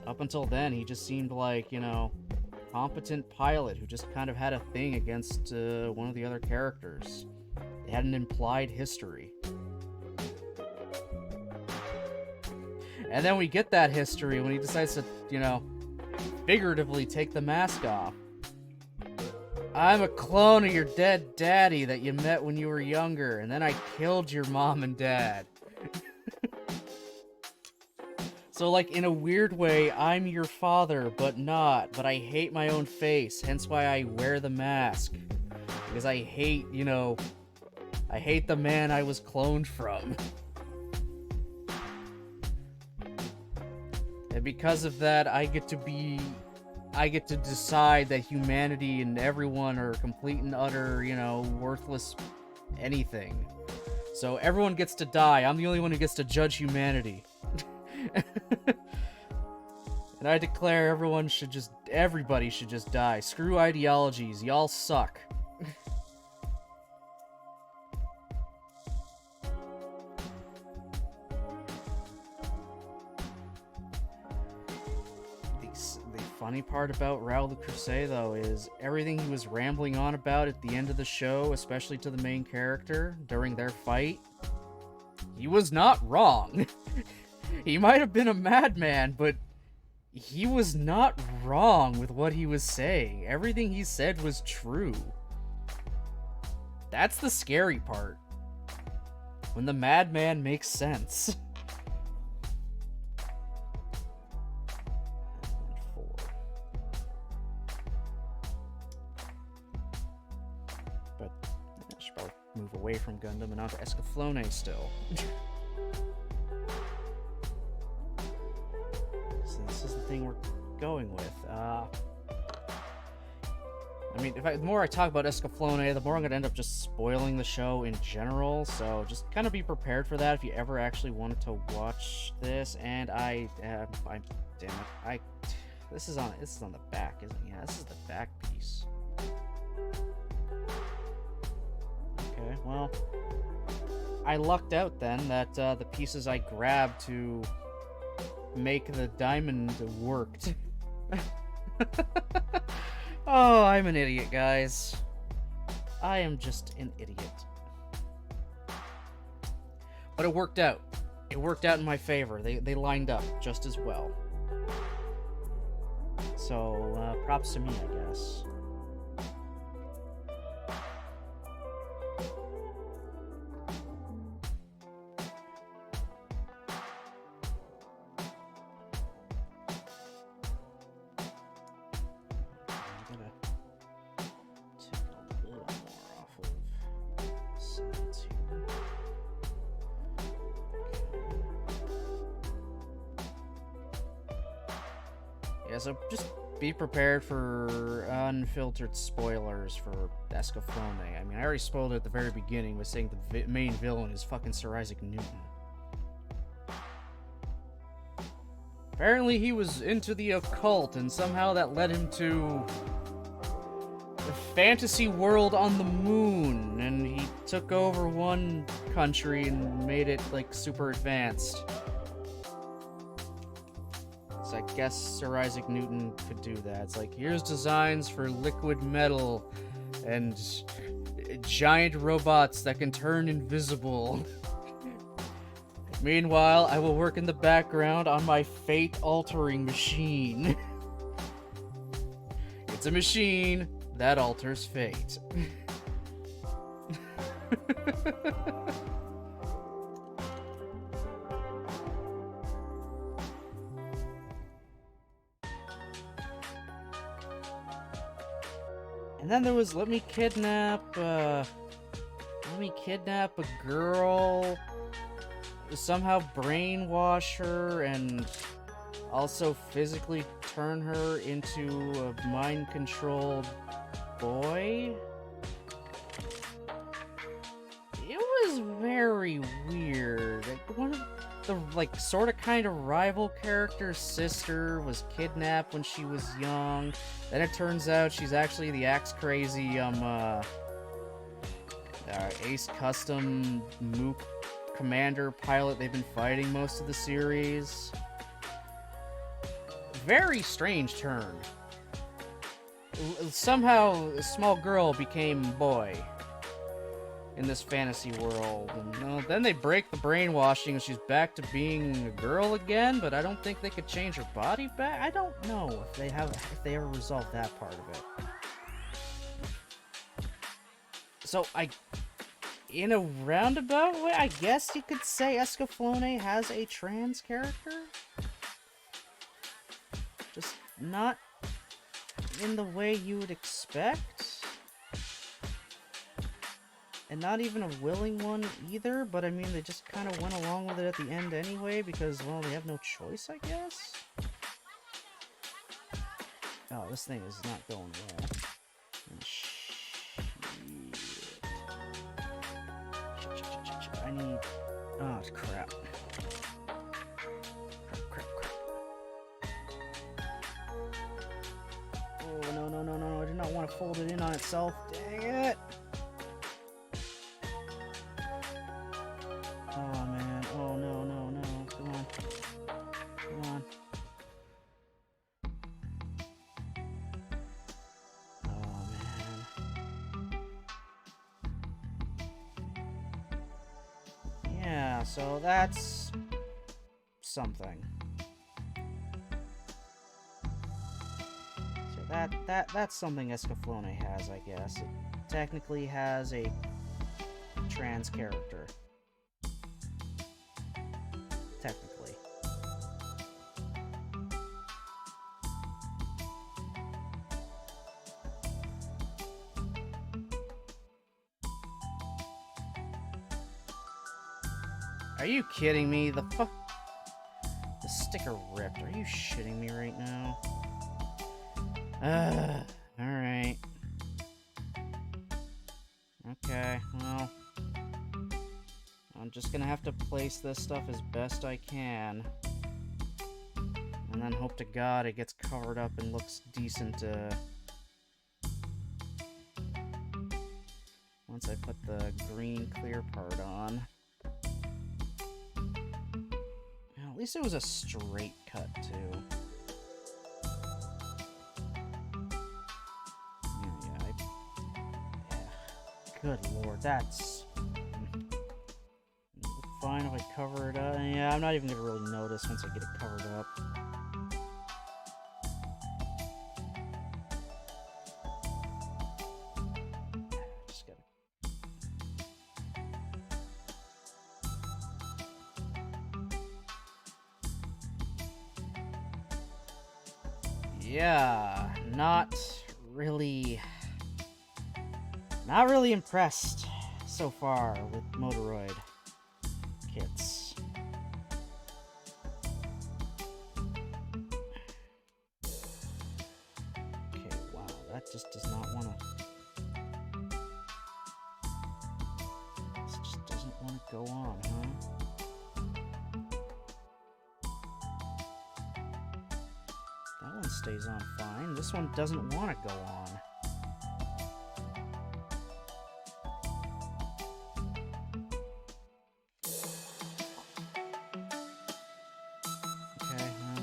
Up until then, he just seemed like, you know, competent pilot who just kind of had a thing against one of the other characters. They had an implied history. And then we get that history when he decides to, you know, figuratively take the mask off. I'm a clone of your dead daddy that you met when you were younger, and then I killed your mom and dad. So, like, in a weird way, I'm your father, but not. But I hate my own face, hence why I wear the mask. Because I hate, you know, I hate the man I was cloned from. And because of that, I get to decide that humanity and everyone are complete and utter, you know, worthless anything. So everyone gets to die. I'm the only one who gets to judge humanity. And I declare everybody should just die. Screw ideologies. Y'all suck. The funny part about Raoul le Creuset, though, is everything he was rambling on about at the end of the show, especially to the main character, during their fight, he was not wrong. He might have been a madman, but he was not wrong with what he was saying. Everything he said was true. That's the scary part. When the madman makes sense. But I should probably move away from Gundam and onto Escaflowne still. So this is the thing we're going with. I mean, the more I talk about Escaflowne, the more I'm going to end up just spoiling the show in general, so just kind of be prepared for that if you ever actually wanted to watch this. And damn it, this is on the back, isn't it? Yeah, this is the back piece. Okay, well, I lucked out then that the pieces I grabbed to make the diamond worked. Oh, I'm an idiot, guys. I am just an idiot. But it worked out. It worked out in my favor. They lined up just as well. So, props to me, I guess. Yeah, so just be prepared for unfiltered spoilers for Escaflowne. I mean, I already spoiled it at the very beginning with saying the main villain is fucking Sir Isaac Newton. Apparently he was into the occult, and somehow that led him to the fantasy world on the moon, and he took over one country and made it, like, super advanced. I guess Sir Isaac Newton could do that. It's like, here's designs for liquid metal and giant robots that can turn invisible. Meanwhile, I will work in the background on my fate-altering machine. It's a machine that alters fate. And then there was Let Me Kidnap, let me kidnap a girl, somehow brainwash her, and also physically turn her into a mind-controlled boy? It was very weird. One of the, like, sort of kind of rival character's sister was kidnapped when she was young. Then it turns out she's actually the axe-crazy, Ace Custom Mook commander pilot they've been fighting most of the series. Very strange turn. Somehow, a small girl became boy in this fantasy world. And, you know, then they break the brainwashing and she's back to being a girl again, but I don't think they could change her body back. I don't know if they ever resolved that part of it. So in a roundabout way, I guess you could say Escaflowne has a trans character? Just not in the way you would expect? And not even a willing one either, but I mean, they just kind of went along with it at the end anyway, because, well, they have no choice, I guess? Oh, this thing is not going well. I need... Oh, crap. Crap. Oh, no. I do not want to fold it in on itself. Dang it! Oh, man. Oh, no. Come on. Oh, man. Yeah, so that's something. So that's something Escaflowne has, I guess. It technically has a trans character. Technically. Are you kidding me? The sticker ripped. Are you shitting me right now? Alright. Okay, well... I'm just gonna have to place this stuff as best I can. And then hope to God it gets covered up and looks decent, once I put the green clear part on. Well, at least it was a straight cut, too. Good lord, that's... fine if I cover it up. Yeah, I'm not even gonna really notice once I get it covered up. Just gotta... Yeah, not really impressed so far with Moderoid kits. Okay, wow, that just does not want to... This just doesn't want to go on, huh? That one stays on fine. This one doesn't want to go on.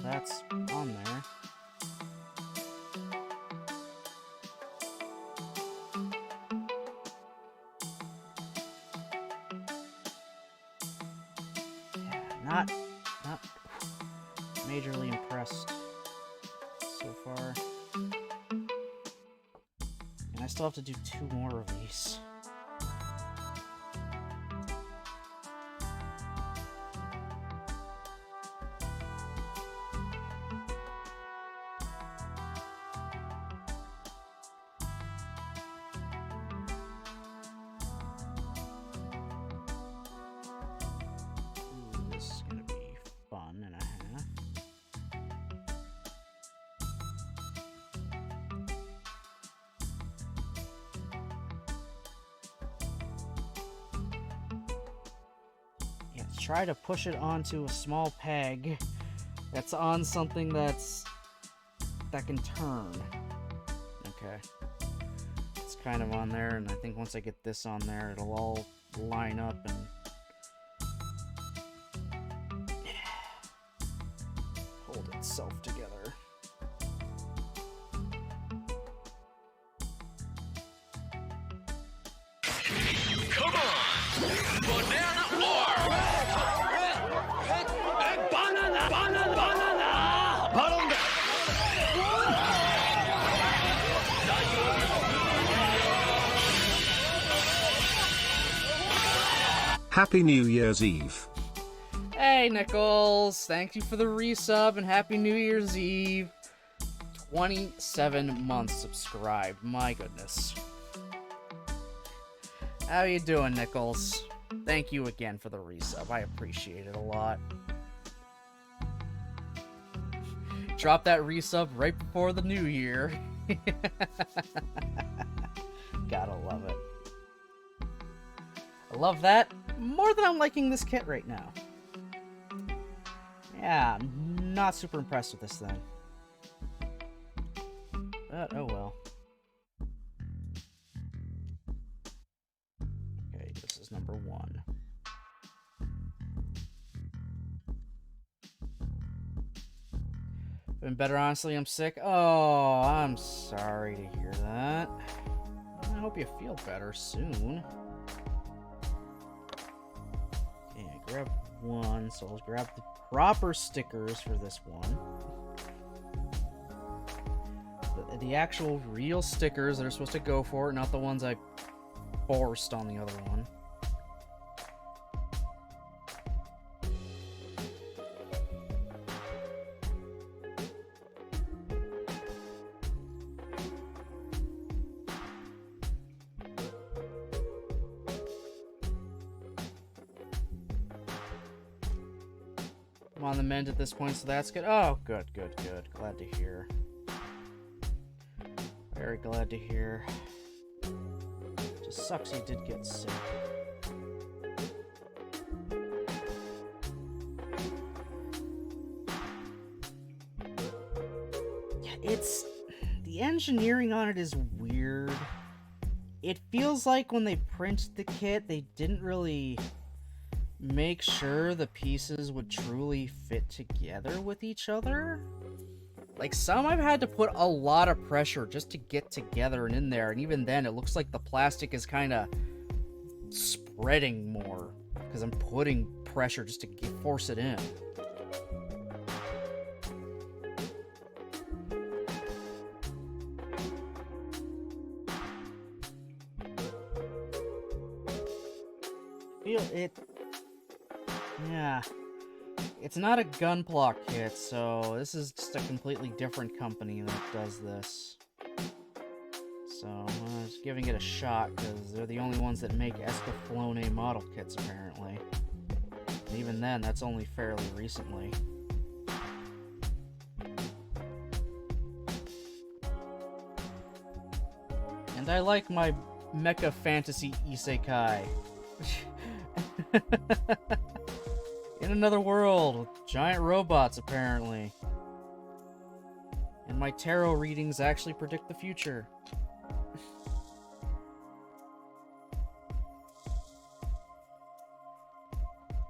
That's on there. Yeah, not majorly impressed so far. And I still have to do 2 more of these. try to push it onto a small peg that's on something that can turn. Okay. It's kind of on there, and I think once I get this on there, it'll all line up and hold itself together. Come on! Banana or banana! Happy New Year's Eve. Hey, Nichols! Thank you for the resub and Happy New Year's Eve. 27 months subscribed. My goodness. How you doing, Nichols? Thank you again for the resub. I appreciate it a lot. Drop that resub right before the new year. Gotta love it. I love that more than I'm liking this kit right now. Yeah, I'm not super impressed with this thing. But, oh well. Okay, this is number 1. Been better, honestly. I'm sick. Oh, I'm sorry to hear that. I hope you feel better soon. Okay, I grabbed 1, so I'll grab the proper stickers for this one. The actual real stickers that are supposed to go for it, not the ones I forced on the other one. I'm on the mend at this point, so that's good. Oh, good. Glad to hear. Very glad to hear. Just sucks he did get sick. Yeah, the engineering on it is weird. It feels like when they printed the kit, they didn't really make sure the pieces would truly fit together with each other. Like, some I've had to put a lot of pressure just to get together and in there, and even then it looks like the plastic is kind of spreading more because I'm putting pressure just to force it in. Feel it. Yeah. It's not a Gunpla kit, so this is just a completely different company that does this. So, I'm just giving it a shot, because they're the only ones that make Escaflowne model kits, apparently. And even then, that's only fairly recently. And I like my mecha fantasy isekai. In another world with giant robots, apparently. And my tarot readings actually predict the future.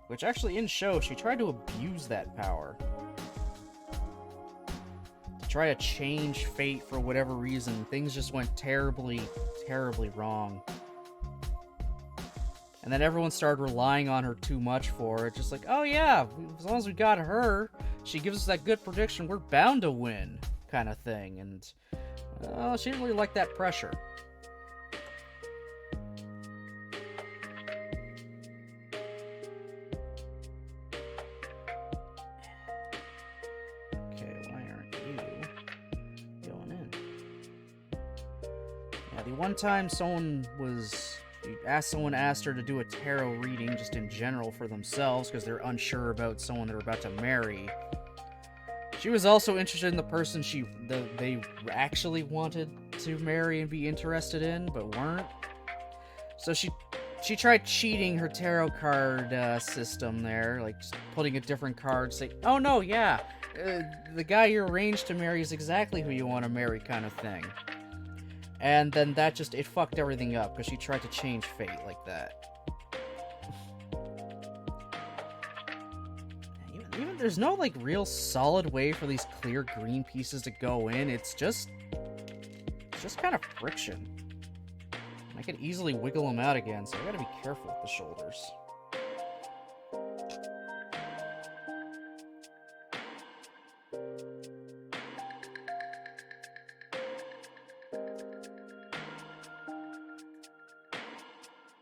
Which actually, in show, she tried to abuse that power. To try to change fate for whatever reason. Things just went terribly, terribly wrong. And then everyone started relying on her too much for it. Just like, oh yeah, as long as we got her, she gives us that good prediction, we're bound to win, kind of thing. And, she didn't really like that pressure. Okay, why aren't you going in? Yeah, the one time someone asked her to do a tarot reading just in general for themselves because they're unsure about someone they're about to marry. She was also interested in the person they actually wanted to marry and be interested in, but weren't. So she she tried cheating her tarot card system there, like just putting a different card, say, oh no, yeah, the guy you're arranged to marry is exactly who you want to marry, kind of thing. And then that just, it fucked everything up, because she tried to change fate like that. Even there's no, like, real solid way for these clear green pieces to go in, it's just kind of friction. I can easily wiggle them out again, so I gotta be careful with the shoulders.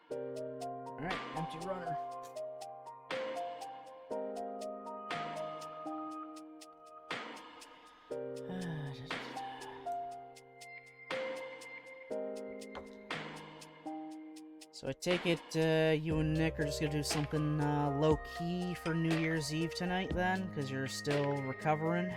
Alright, empty runner. So I take it you and Nick are just gonna do something low-key for New Year's Eve tonight then? Because you're still recovering?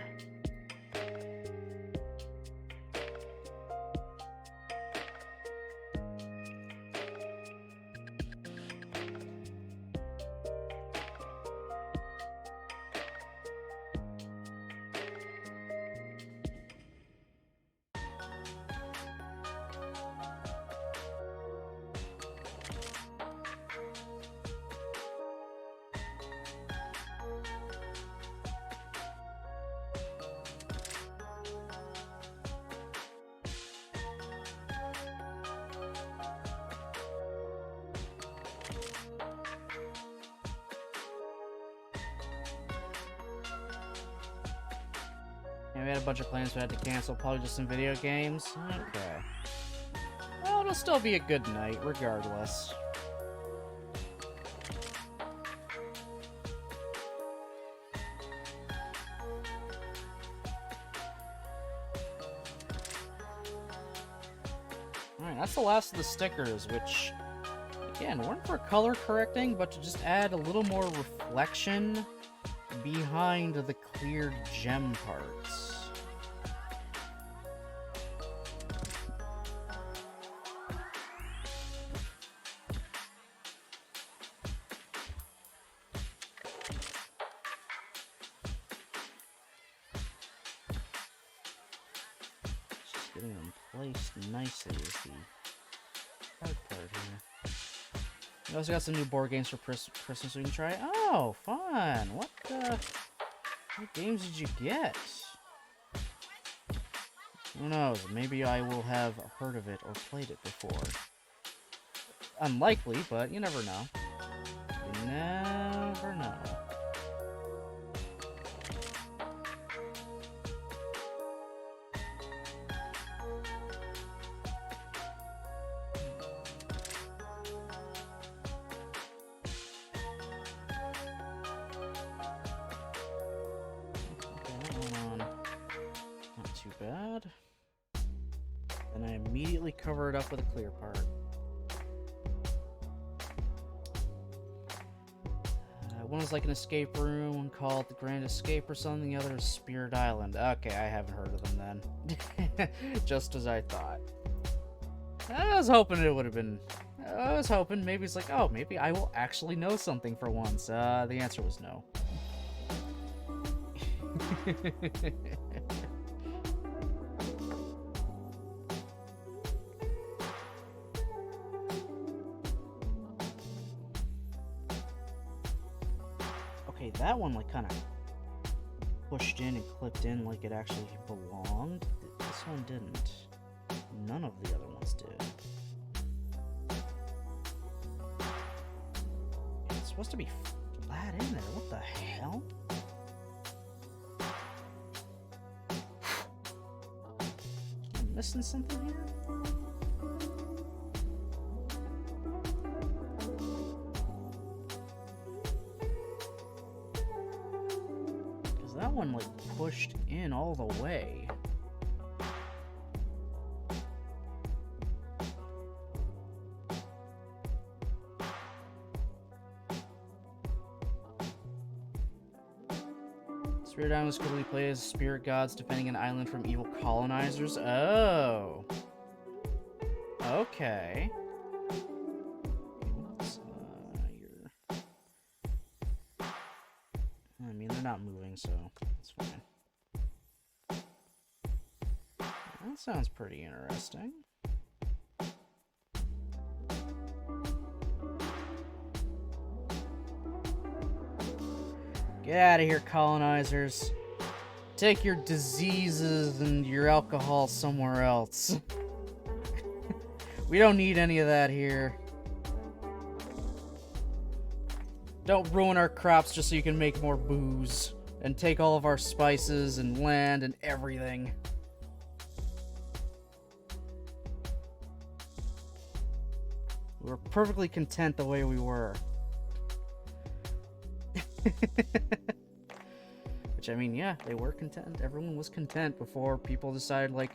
Yeah, we had a bunch of plans we had to cancel, probably just some video games. Okay. Well, it'll still be a good night, regardless. Alright, that's the last of the stickers, which, again, weren't for color correcting, but to just add a little more reflection behind the clear gem parts. Just getting them placed nicely is the hard part here. We also got some new board games for Christmas we can try. Oh, fun! What games did you get? Who knows? Maybe I will have heard of it or played it before. Unlikely, but you never know. You never know. Bad. Then I immediately cover it up with a clear part. One is like an escape room, one called the Grand Escape or something, the other is Spirit Island. Okay, I haven't heard of them then. Just as I thought. I was hoping it would have been... I was hoping maybe it's like, oh, maybe I will actually know something for once. The answer was no. That one like kind of pushed in and clipped in like it actually belonged. This one didn't. None of the other ones did. It's supposed to be flat in there. What the hell? I'm missing something here? That one like pushed in all the way. Spirit Island was cool. Play as spirit gods defending an island from evil colonizers. Oh. Okay. What They're not moving, so it's fine. That sounds pretty interesting. Get out of here, colonizers. Take your diseases and your alcohol somewhere else. We don't need any of that here. Don't ruin our crops just so you can make more booze. And take all of our spices and land and everything. We were perfectly content the way we were. Which, I mean, yeah, they were content. Everyone was content before people decided, like,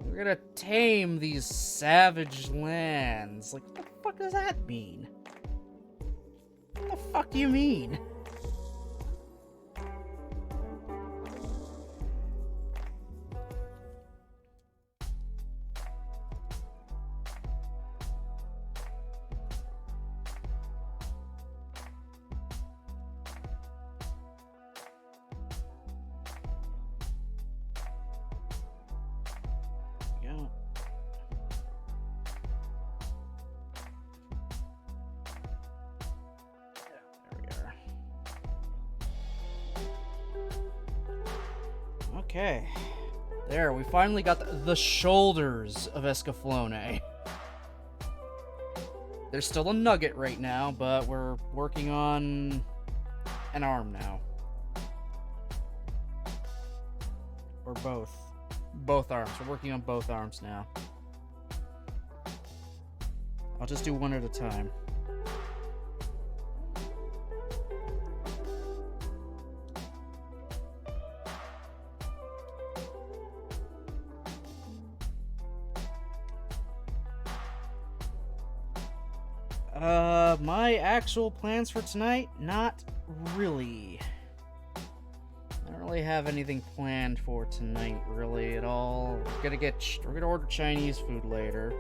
we're gonna tame these savage lands. Like, what the fuck does that mean? What the fuck do you mean? Okay. There, we finally got the shoulders of Escaflowne. There's still a nugget right now, but we're working on an arm now. Or both. Both arms. We're working on both arms now. I'll just do one at a time. My actual plans for tonight? Not really. I don't really have anything planned for tonight, really, at all. We're gonna order Chinese food later.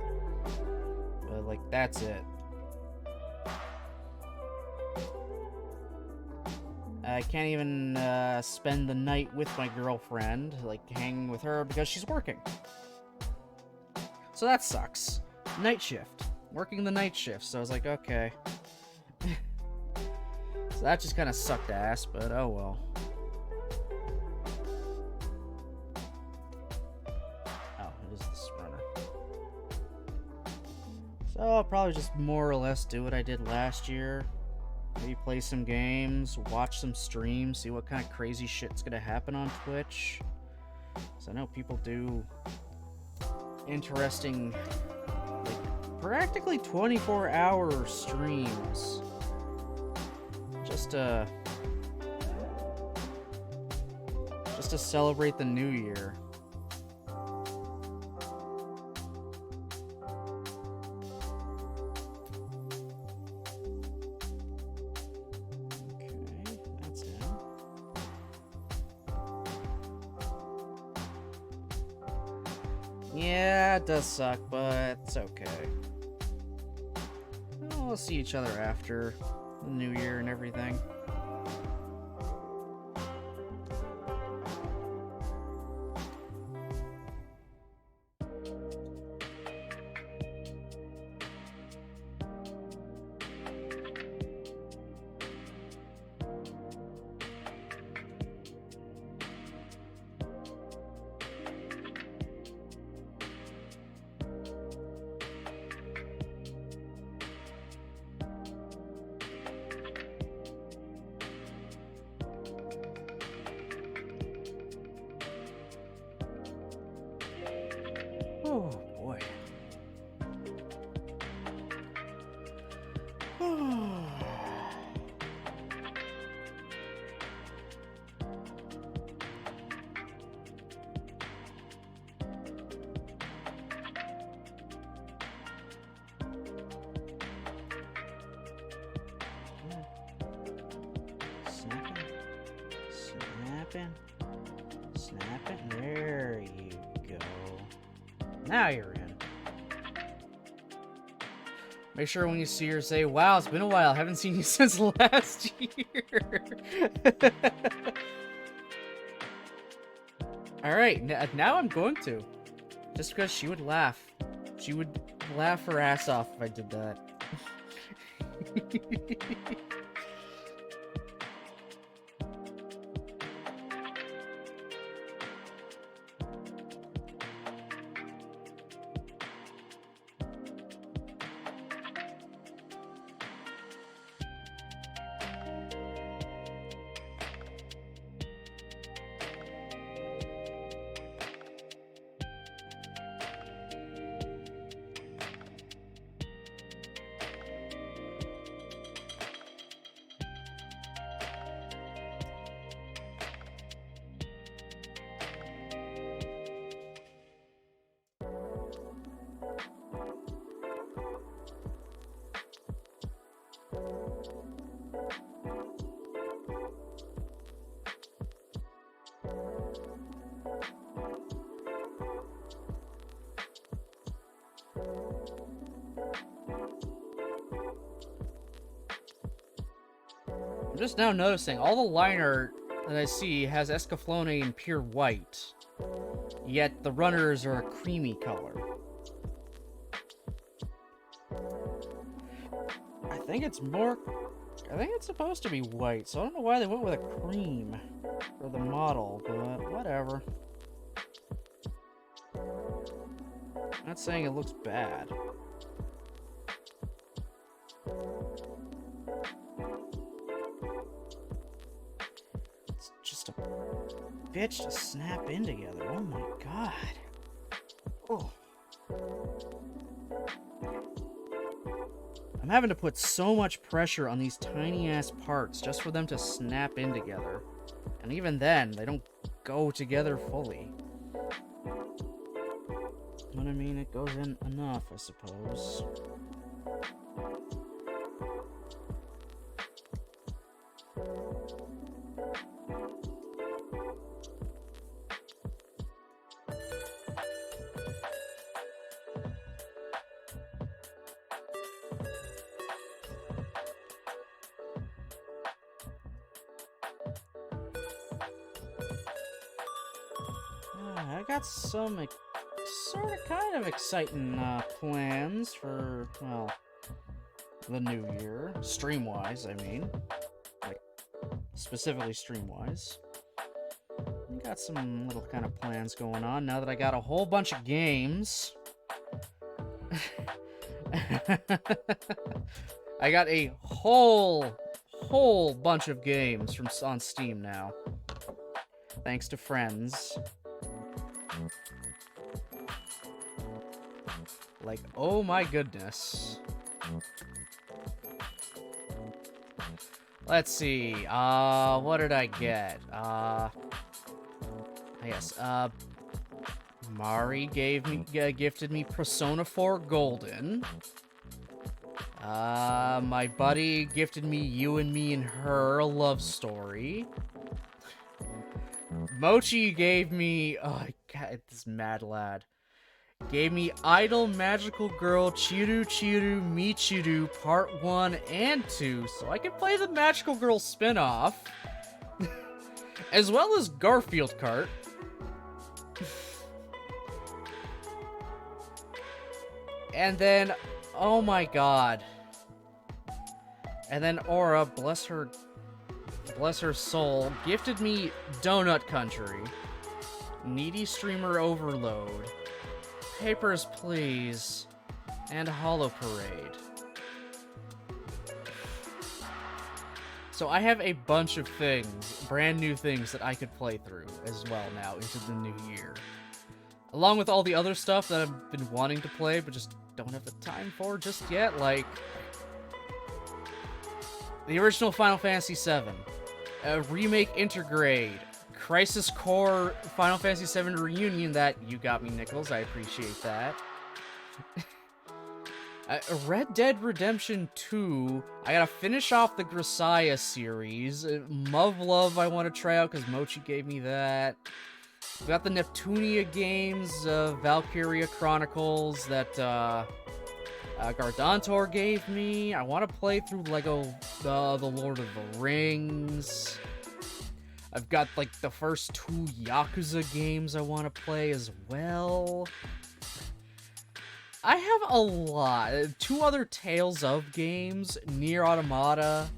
But, like, that's it. I can't even spend the night with my girlfriend, like, hanging with her, because she's working. So that sucks. Night shift. Working the night shift, so I was like, okay. So that just kind of sucked ass, but oh well. Oh, it is this runner. So I'll probably just more or less do what I did last year. Maybe play some games, watch some streams, see what kind of crazy shit's gonna happen on Twitch. So I know people do interesting, like, practically 24-hour streams. Just to celebrate the new year. Okay, that's down. Yeah, it does suck, but it's okay. We'll see each other after the new year and everything. Oh boy. Snapping. There you go. Now you're in. Make sure when you see her say, "Wow, it's been a while. Haven't seen you since last year." Alright, now I'm going to. Just because she would laugh. She would laugh her ass off if I did that. I'm just now noticing all the line art that I see has Escaflowne in pure white, yet the runners are a creamy color. I think it's supposed to be white, so I don't know why they went with a cream for the model, but whatever. I'm not saying it looks bad. It's just a bitch to snap in together. Oh my god. Oh. I'm having to put so much pressure on these tiny ass parts just for them to snap in together. And even then, they don't go together fully. But I mean, it goes in enough, I suppose. I got some sort of kind of exciting plans for, well, the new year. Stream-wise, I mean. Like, specifically stream-wise. I got some little kind of plans going on now that I got a whole bunch of games. I got a whole bunch of games on Steam now. Thanks to friends. Like, oh my goodness. Let's see, what did I get? Yes, Mari gifted me Persona 4 Golden. My buddy gifted me You and Me and Her, a love story. Mochi gave me, oh god, this mad lad. Gave me Idol Magical Girl Chiru Chiru Michiru Part 1 and 2, so I can play the Magical Girl spin-off. As well as Garfield Kart. And then, oh my god. And then Aura, bless her soul, gifted me Donut Country, Needy Streamer Overload, Papers, Please, and Hollow Parade. So I have a bunch of things, brand new things that I could play through as well now into the new year. Along with all the other stuff that I've been wanting to play but just don't have the time for just yet, like the original Final Fantasy VII, Remake Intergrade, Crisis Core Final Fantasy VII Reunion, that you got me, Nichols, I appreciate that. Red Dead Redemption 2, I gotta finish off the Grisaya series. Muv-Love I want to try out because Mochi gave me that. We got the Neptunia games, Valkyria Chronicles that Gardantor gave me. I want to play through Lego The Lord of the Rings. I've got, like, the first 2 Yakuza games I want to play as well. I have a lot. 2 other Tales of games, Nier Automata,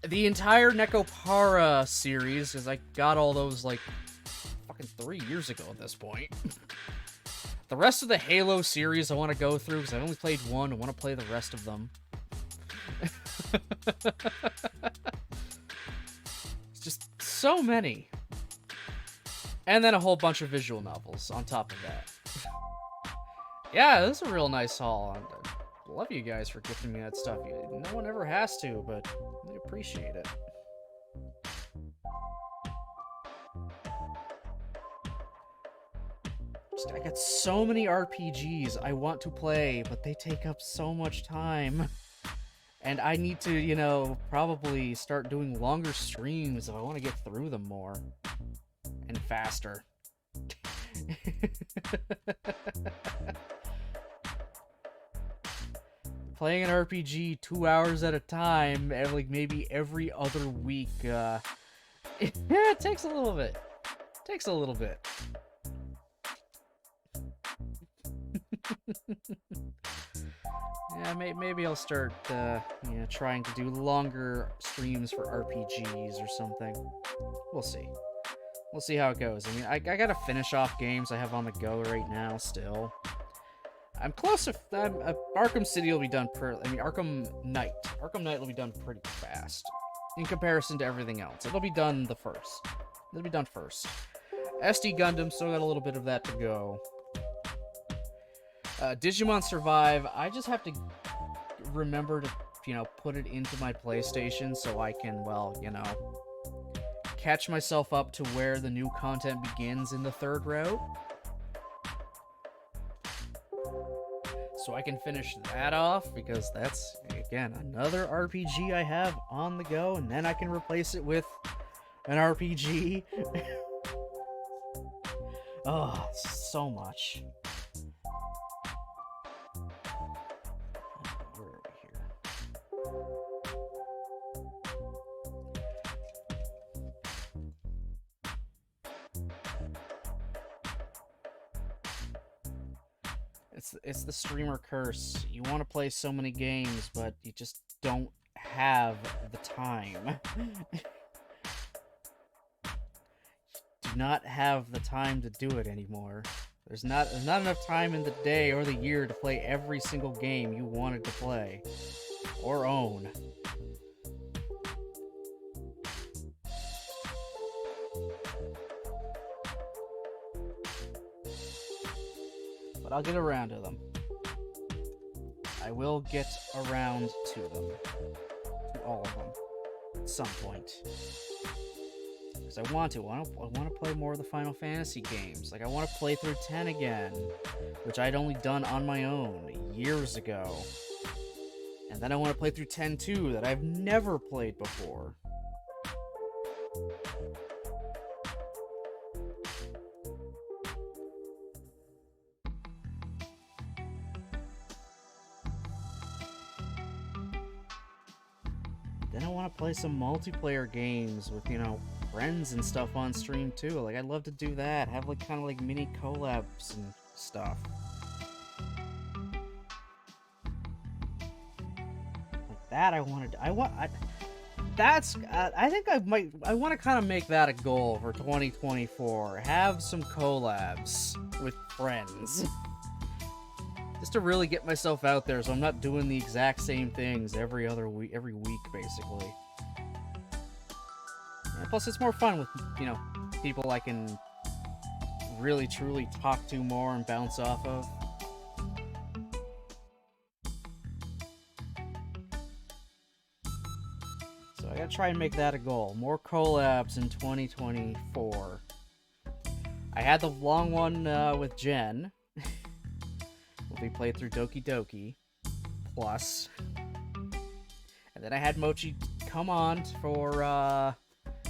the entire Nekopara series, because I got all those, like, fucking 3 years ago at this point. The rest of the Halo series I want to go through, because I only played 1. I want to play the rest of them. It's just so many. And then a whole bunch of visual novels on top of that. Yeah, this is a real nice haul. I love you guys for gifting me that stuff. No one ever has to, but I appreciate it. I got so many RPGs I want to play, but they take up so much time. And I need to, you know, probably start doing longer streams if I want to get through them more. And faster. Playing an RPG 2 hours at a time, and like maybe every other week, it takes a little bit. Takes a little bit. Yeah, maybe I'll start, you know, trying to do longer streams for RPGs or something. We'll see. We'll see how it goes. I mean, I gotta finish off games I have on the go right now still. I'm close to... Arkham City will be done Arkham Knight. Arkham Knight will be done pretty fast. In comparison to everything else. It'll be done the first. It'll be done first. SD Gundam, still got a little bit of that to go. Digimon Survive, I just have to remember to, you know, put it into my PlayStation so I can, well, you know, catch myself up to where the new content begins in the 3rd route. So I can finish that off, because that's, again, another RPG I have on the go, and then I can replace it with an RPG. Oh, so much. Where are we here? It's the streamer curse. You want to play so many games, but you just don't have the time. Do not have the time to do it anymore. There's not enough time in the day or the year to play every single game you wanted to play or own. But I'll get around to them. I will get around to them. To all of them. At some point. Because I want to. I want to play more of the Final Fantasy games. Like, I want to play through 10 again. Which I'd only done on my own years ago. And then I want to play through 10 too, that I've never played before. Then I want to play some multiplayer games with, you know, friends and stuff on stream too. Like, I'd love to do that. Have like kind of like mini collabs and stuff. Like that I wanted to, I think I want to kind of make that a goal for 2024. Have some collabs with friends. Just to really get myself out there, so I'm not doing the exact same things every week, basically. And plus, it's more fun with, you know, people I can really, truly talk to more and bounce off of. So I gotta try and make that a goal. More collabs in 2024. I had the long one with Jen. We played through Doki Doki Plus. And then I had Mochi come on for,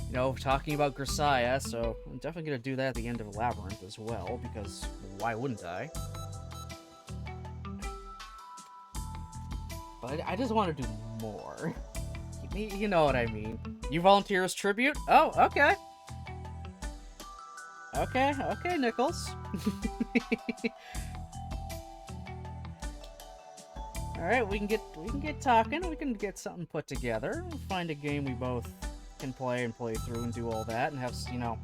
you know, talking about Grisaya, so I'm definitely going to do that at the end of Labyrinth as well, because why wouldn't I? But I just want to do more. Keep You know what I mean. You volunteer as tribute? Oh, okay. Okay, Nichols. Alright, we can get talking, we can get something put together, find a game we both can play and play through and do all that and have, you know,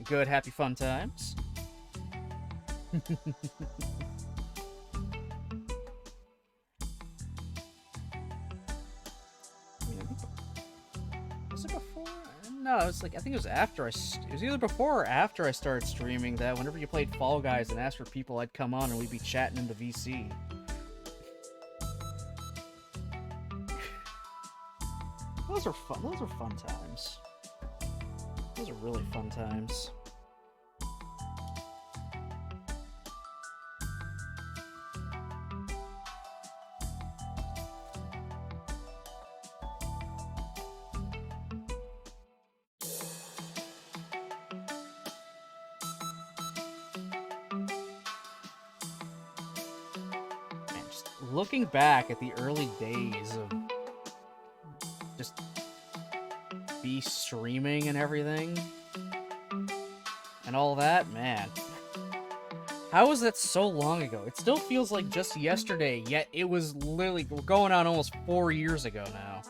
good, happy, fun times. Was it before? No, it was like, I think it was after it was either before or after I started streaming that whenever you played Fall Guys and asked for people, I'd come on and we'd be chatting in the VC. Those are fun times. Those are really fun times. Looking back at the early days of just be streaming and everything and all that, man, how was that so long ago? It still feels like just yesterday, yet it was literally going on almost 4 years ago now.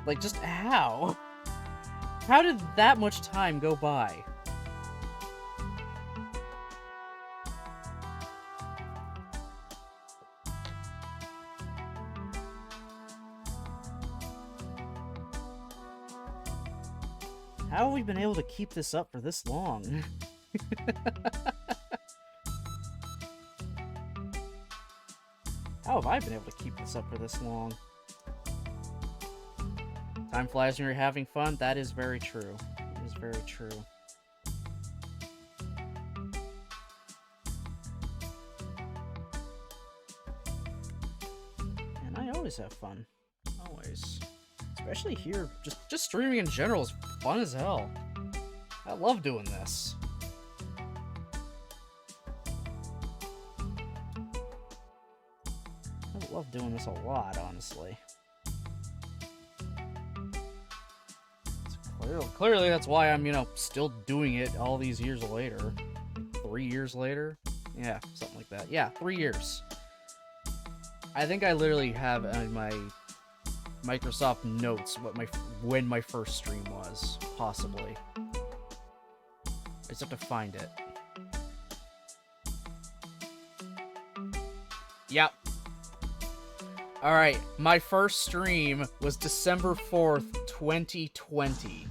Like, just how? How did that much time go by? How have we been able to keep this up for this long? How have I been able to keep this up for this long? Time flies when you're having fun. That is very true. It is very true. And I always have fun. Always. Especially here, just streaming in general is fun as hell. I love doing this. I love doing this a lot, honestly. Clearly that's why I'm, you know, still doing it all these years later. 3 years later? Yeah, something like that. Yeah, 3 years. I think I literally have in my Microsoft Notes when my first stream was, possibly. I just have to find it. Yep. Alright, my first stream was December 4th, 2020.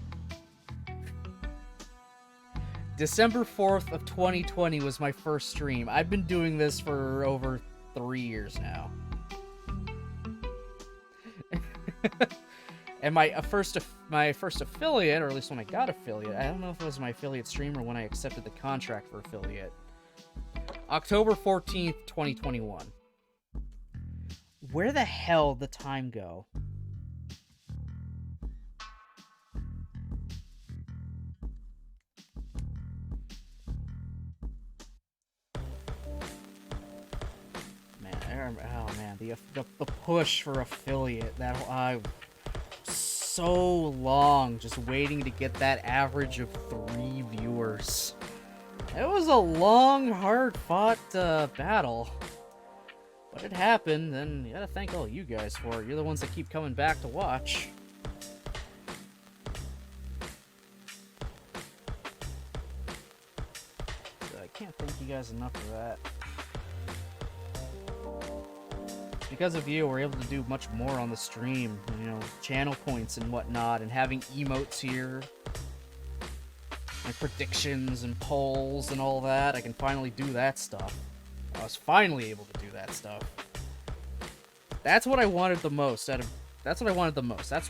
December 4th of 2020 was my first stream. I've been doing this for over 3 years now. And my first affiliate, or at least when I got affiliate, I don't know if it was my affiliate stream or when I accepted the contract for affiliate. October 14th, 2021. Where the hell did the time go? Oh man, the push for affiliate, that so long just waiting to get that average of 3 viewers. It was a long, hard-fought battle, but it happened, and you gotta thank all you guys for it. You're the ones that keep coming back to watch. So I can't thank you guys enough for that. Because of you, we're able to do much more on the stream, you know, channel points and whatnot, and having emotes here, and predictions and polls and all that. I can finally do that stuff. I was finally able to do that stuff. That's what I wanted the most that's what I wanted the most. That's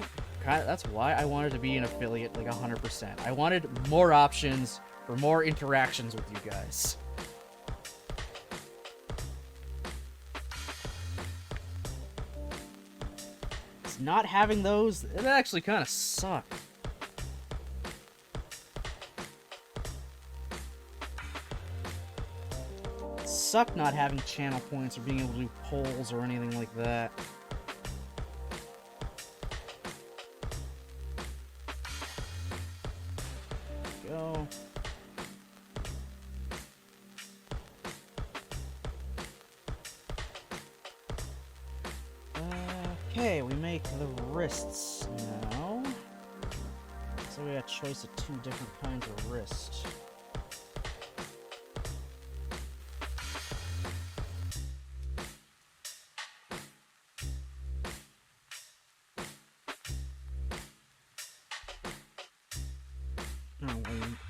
why I wanted to be an affiliate, like 100%. I wanted more options for more interactions with you guys. Not having those, it actually kind of sucked. It sucked not having channel points or being able to do polls or anything like that. go. Okay, we make the wrists now. So we got a choice of 2 different kinds of wrist. Oh,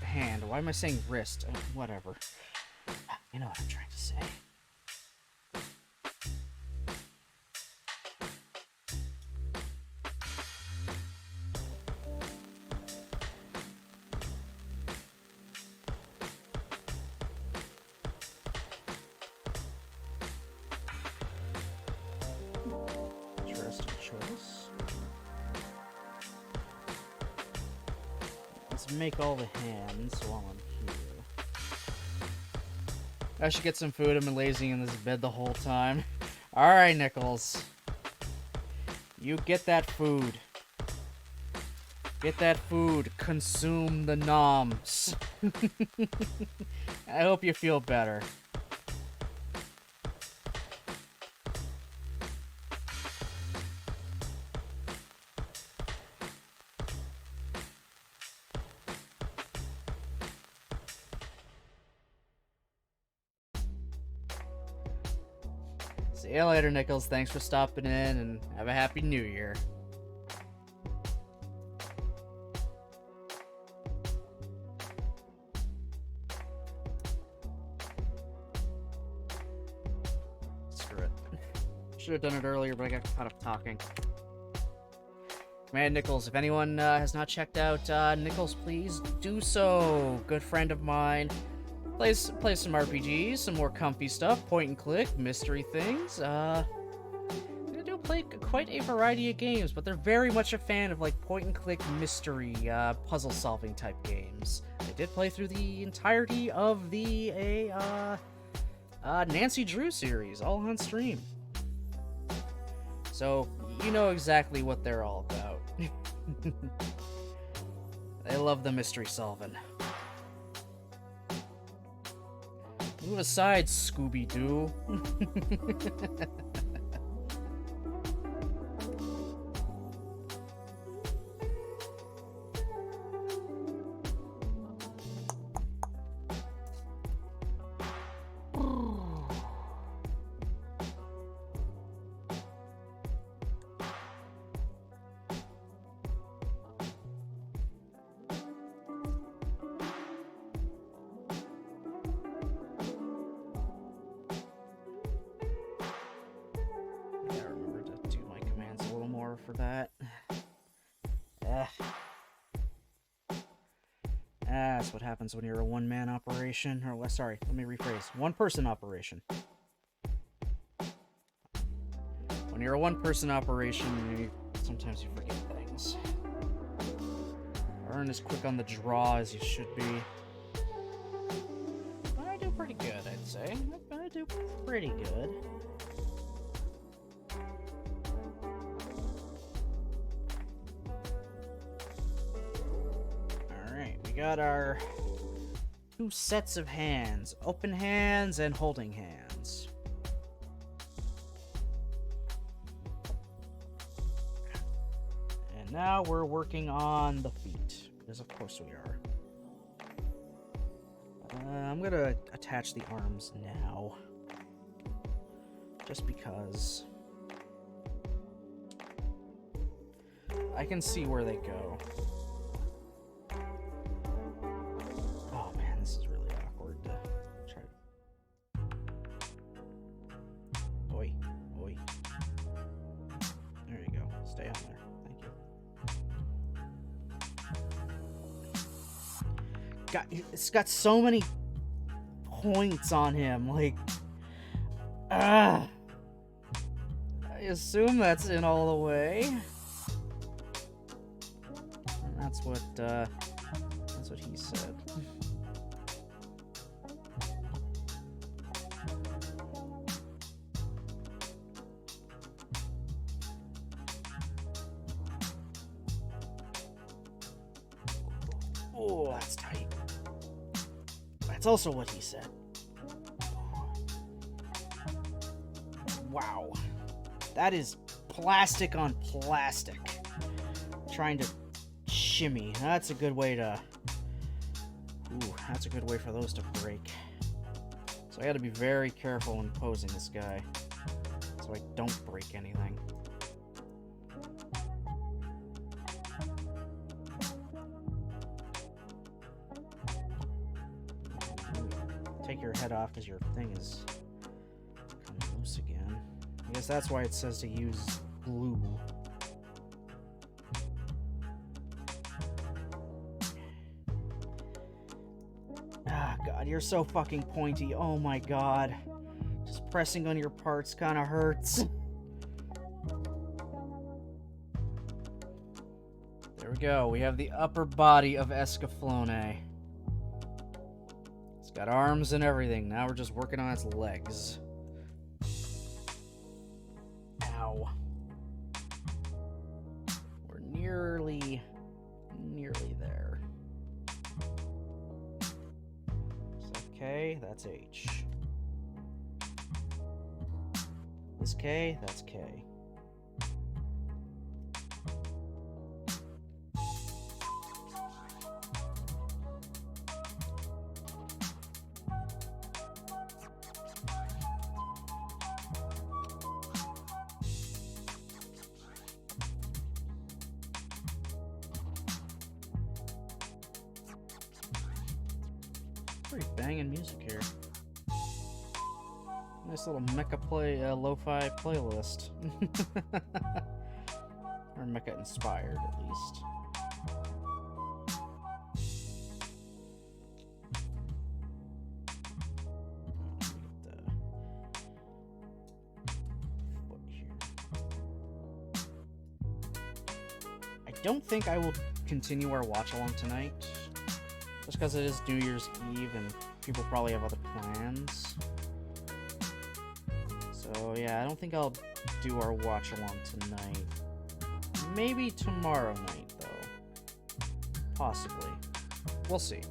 hand. Why am I saying wrist? Whatever. You know what I'm trying to say. Interesting choice. Let's make all the hands while I'm here. I should get some food. I've been lazy in this bed the whole time. Alright, Nichols. You get that food. Get that food. Consume the noms. I hope you feel better. See you later, Nichols. Thanks for stopping in, and have a happy new year. Screw it. Should have done it earlier, but I got caught up talking. Man, Nichols, if anyone has not checked out Nichols, please do so. Good friend of mine. Plays some RPGs, some more comfy stuff, point and click, mystery things. They do play quite a variety of games, but they're very much a fan of like point and click mystery, puzzle solving type games. They did play through the entirety of the Nancy Drew series, all on stream. So you know exactly what they're all about. They love the mystery solving. Move aside, Scooby-Doo. For that. That's what happens when you're a one-man operation. Or, sorry, let me rephrase. One-person operation. When you're a one-person operation, sometimes you forget things. Aren't as quick on the draw as you should be. But I do pretty good, I'd say. I do pretty good. We got our 2 sets of hands, open hands and holding hands. And now we're working on the feet, because of course we are. I'm gonna attach the arms now, just because I can see where they go. This is really awkward to try to... Oi. There you go. Stay on there. Thank you. It's got so many points on him. Like... I assume that's in all the way. And that's what he said. Oh, that's tight. That's also what he said. Wow. That is plastic on plastic. Trying to shimmy. That's a good way to... Ooh, that's a good way for those to break. So I gotta be very careful when posing this guy, so I don't break anything. Take your head off because your thing is kind of loose again. I guess that's why it says to use glue. Ah, God, you're so fucking pointy. Oh my God. Just pressing on your parts kind of hurts. There we go. We have the upper body of Escaflowne. It's got arms and everything. Now we're just working on its legs. Ow. We're nearly there. K, that's H. This K, that's K. Pretty banging music here. Nice little mecha lo-fi playlist. Or mecha inspired, at least. Foot here. I don't think I will continue our watch along tonight. Just because it is New Year's Eve and people probably have other plans. So yeah, I don't think I'll do our watch along tonight. Maybe tomorrow night, though. Possibly. We'll see.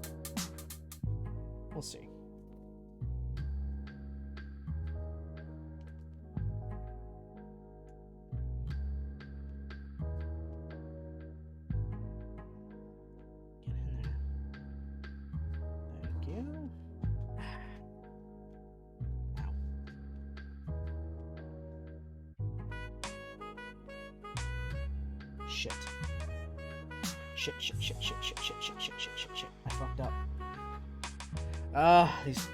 We'll see. Shit. Shit. I fucked up. These...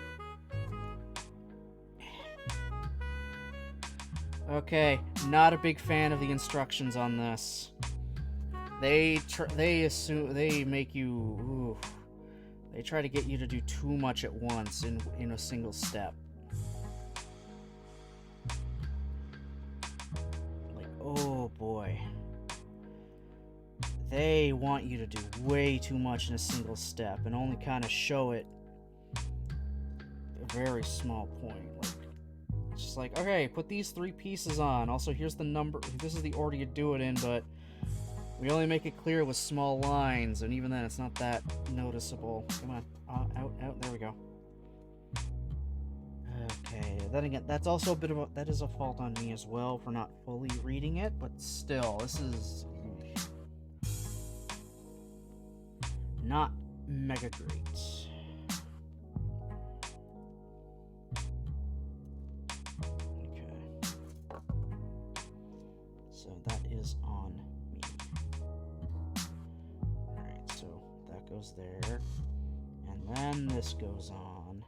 Okay, not a big fan of the instructions on this. They make you... Ooh, they try to get you to do too much at once in a single step. Like, oh boy. They want you to do way too much in a single step and only kind of show it a very small point. Like, it's just like, okay, put these 3 pieces on. Also, here's the number. This is the order you do it in, but we only make it clear with small lines, and even then, it's not that noticeable. Come on, out. There we go. Okay. Then again, that's also that is a fault on me as well for not fully reading it, but still, this is not mega great. Okay. So that is on me. Alright, so that goes there. And then this goes on.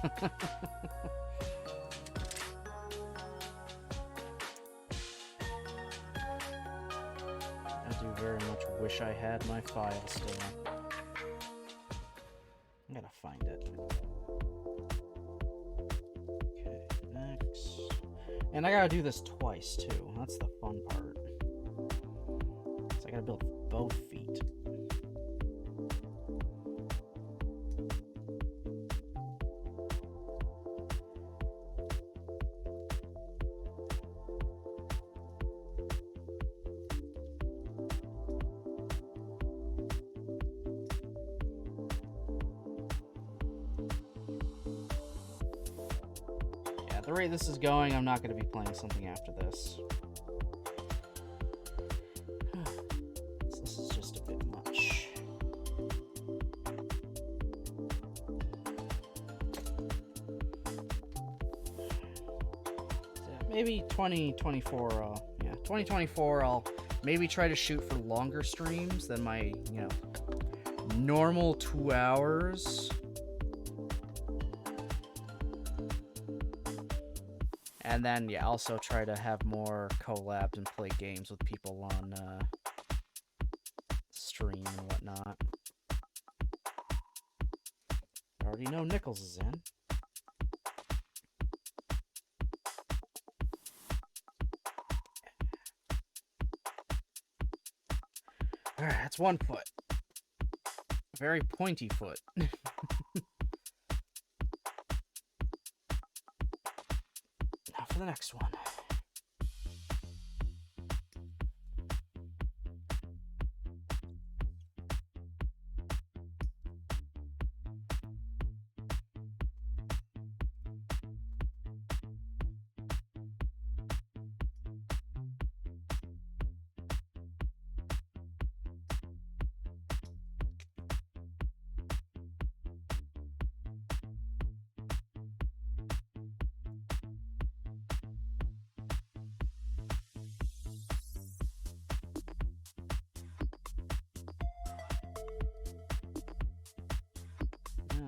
I do very much wish I had my file still. I gotta find it. Okay, next. And I gotta do this twice too. That's the fun part. So I gotta build both feet. At the rate this is going, I'm not going to be playing something after this. This is just a bit much. So maybe 2024, 2024 I'll maybe try to shoot for longer streams than my, normal 2 hours. And then, also try to have more collabs and play games with people on stream and whatnot. I already know Nichols is in. Alright, that's 1 foot. Very pointy foot. Now for the next one.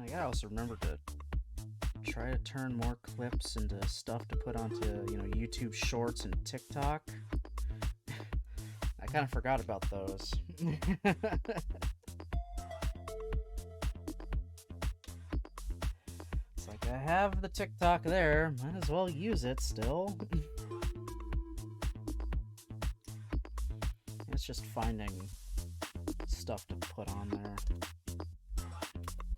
I gotta also remember to try to turn more clips into stuff to put onto, YouTube Shorts and TikTok. I kind of forgot about those. It's like I have the TikTok there, might as well use it still. It's just finding stuff to put on there.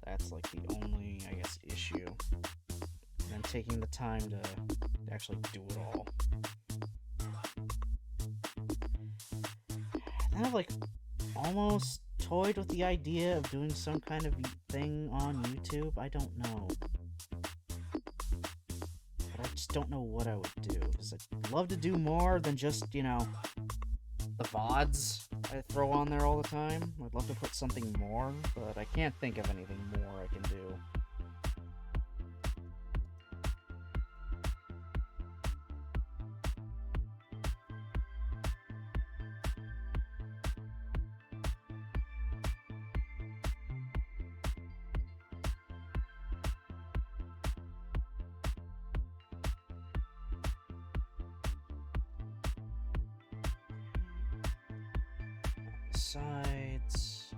That's like the only, I guess, issue. And then taking the time to actually do it all. And I've like almost toyed with the idea of doing some kind of thing on YouTube. I don't know. But I just don't know what I would do. Because I'd love to do more than just, the VODs I throw on there all the time. I'd love to put something more, but I can't think of anything more I can do. Sides.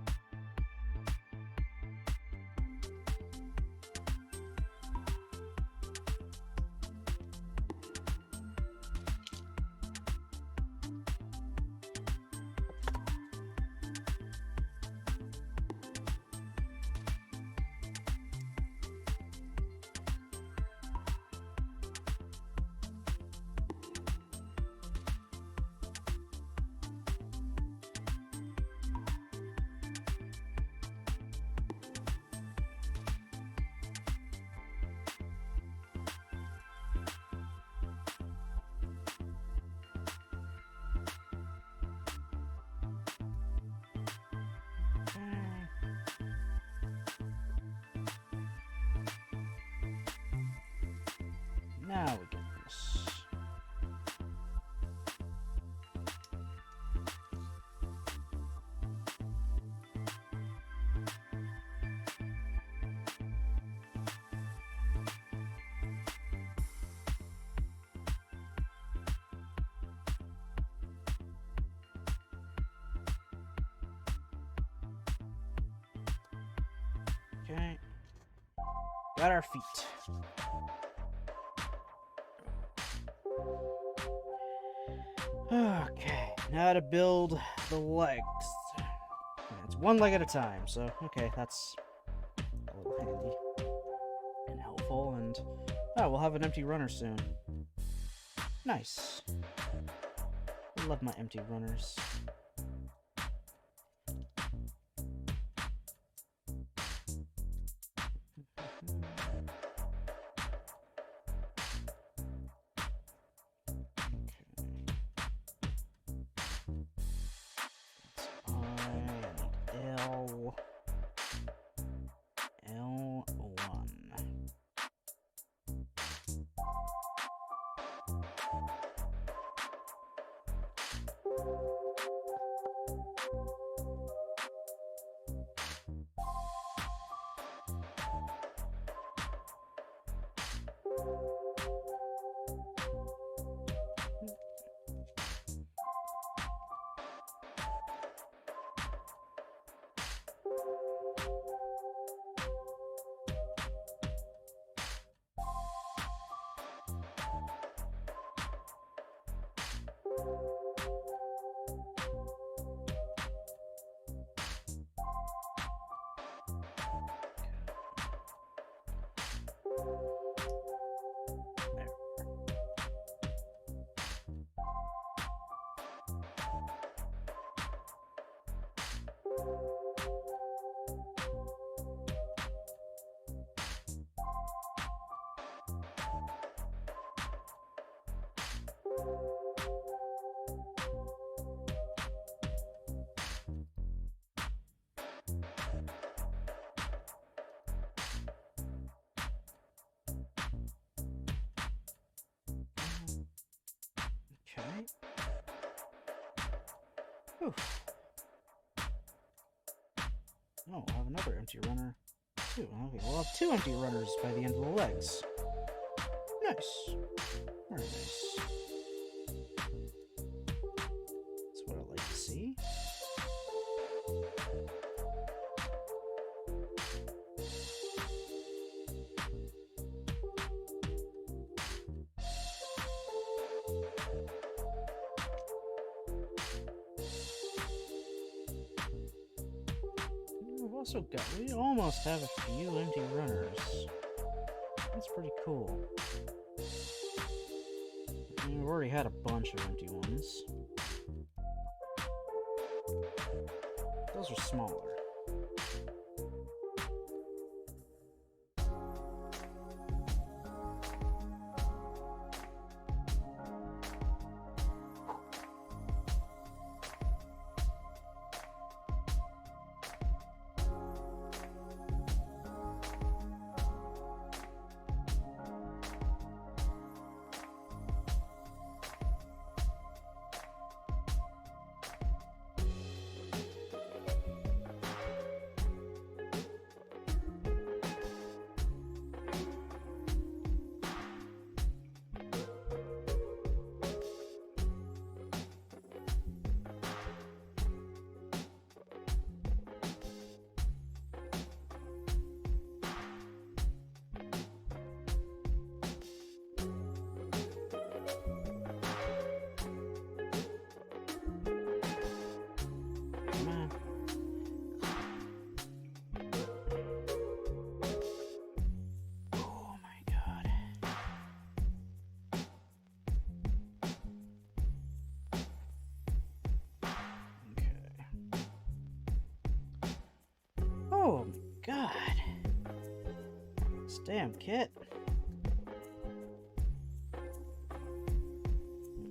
Okay. Got our feet. Okay, now to build the legs. It's one leg at a time, so okay, that's a little handy and helpful, and we'll have an empty runner soon. Nice. I love my empty runners. L1. Okay. Whew. Oh, I'll have another empty runner. Two. Okay, we'll have two empty runners by the end of the legs. Nice. Very nice. That's what I like to see. We almost have a few empty runners. That's pretty cool. I mean, we've already had a bunch of empty ones. Those are smaller. Oh my god. This damn kit. I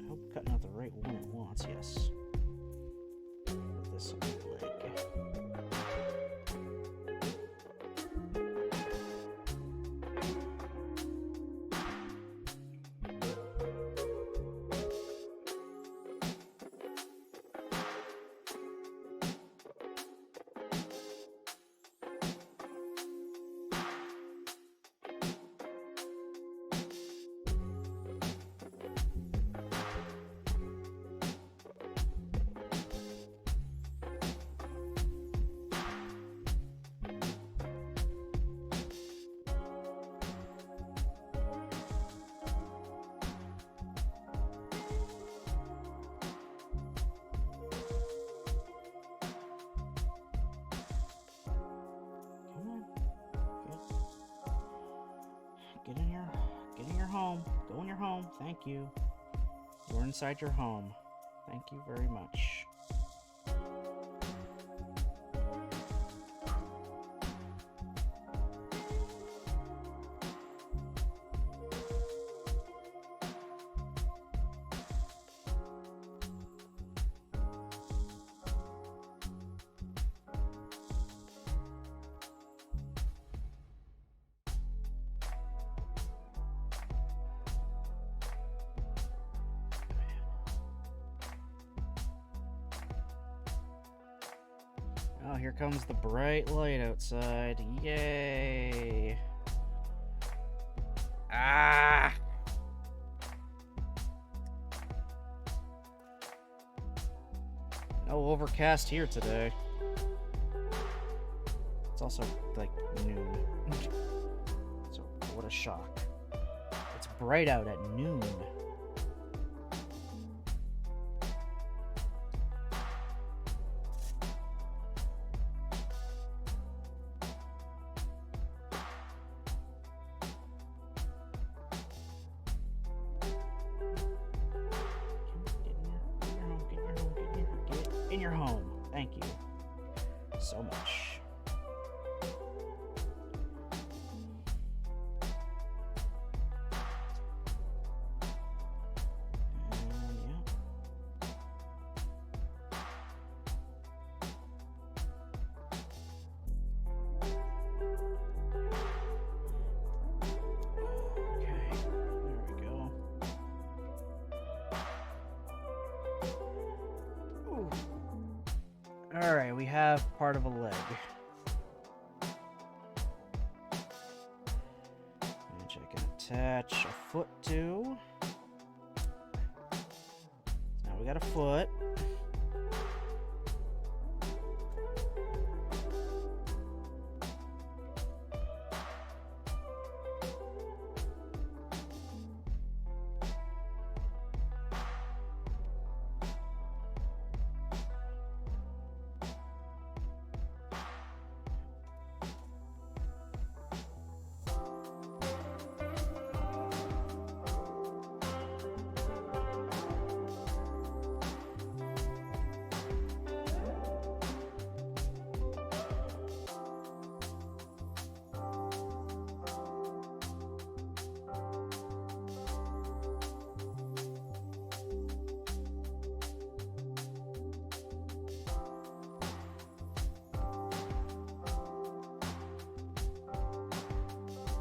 hope I'm cutting out the right one at once, yes. Put this on the leg. your home. Thank you. You're inside your home. Thank you very much. Oh, here comes the bright light outside. Yay! Ah! No overcast here today. It's also like noon. So, what a shock. It's bright out at noon. In your home. Thank you so much. And yeah. Okay, there we go. Ooh. Alright, we have part of a leg. Which I can attach a foot to. Now we got a foot.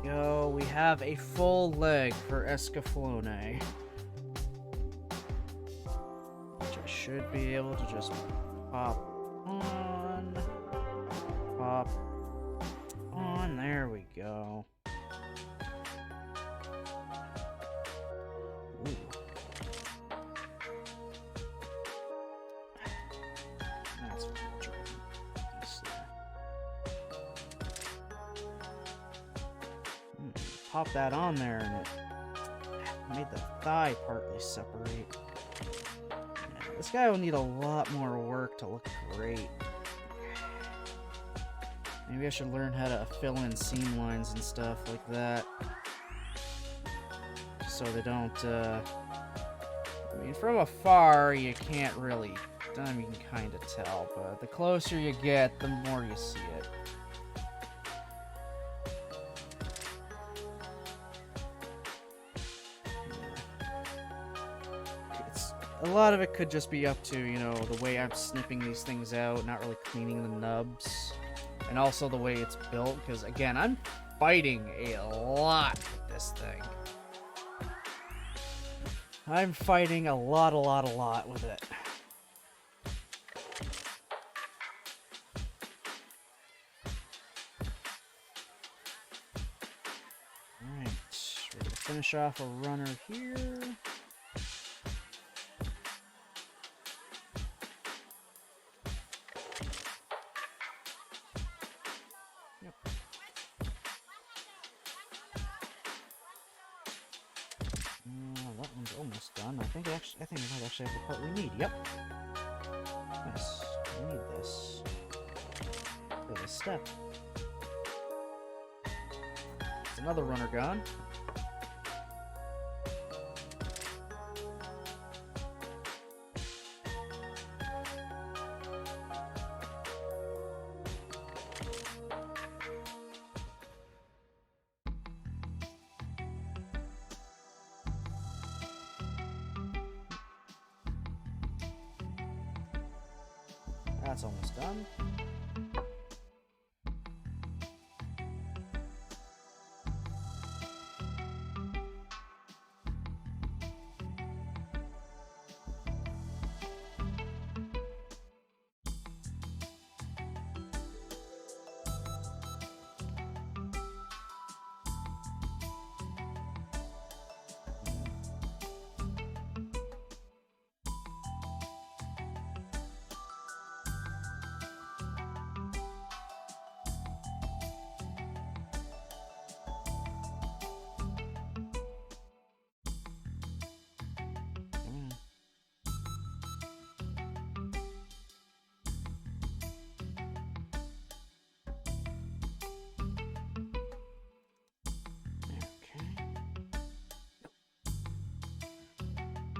Yo, we have a full leg for Escaflowne. Which I should be able to just pop on. Pop on. There we go. Ooh. That's pop that on there and it made the thigh partly separate. Yeah, this guy will need a lot more work to look great. Maybe I should learn how to fill in seam lines and stuff like that. So they don't, I mean, from afar you can't really, I mean, you can kind of tell, but the closer you get, the more you see it. A lot of it could just be up to, you know, the way I'm snipping these things out, not really cleaning the nubs, and also the way it's built, because, again, I'm fighting a lot with this thing. I'm fighting a lot with it. Alright, we're gonna finish off a runner here. That one's almost done. I think we might actually have the part we need. Yep. Nice. We need this. There's a step. It's another runner gone. that's almost done.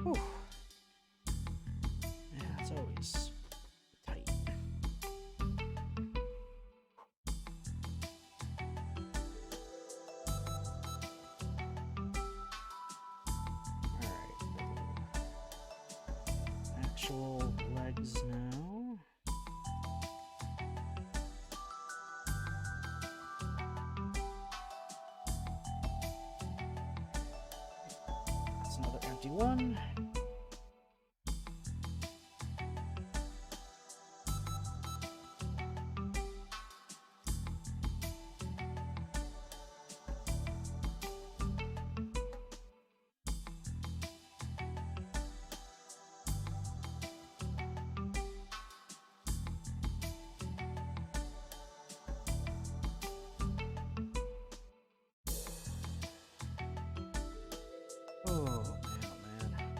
Whew. Yeah, it's always tight. Alright. Actual legs now. That's another empty one. Oh man, oh man.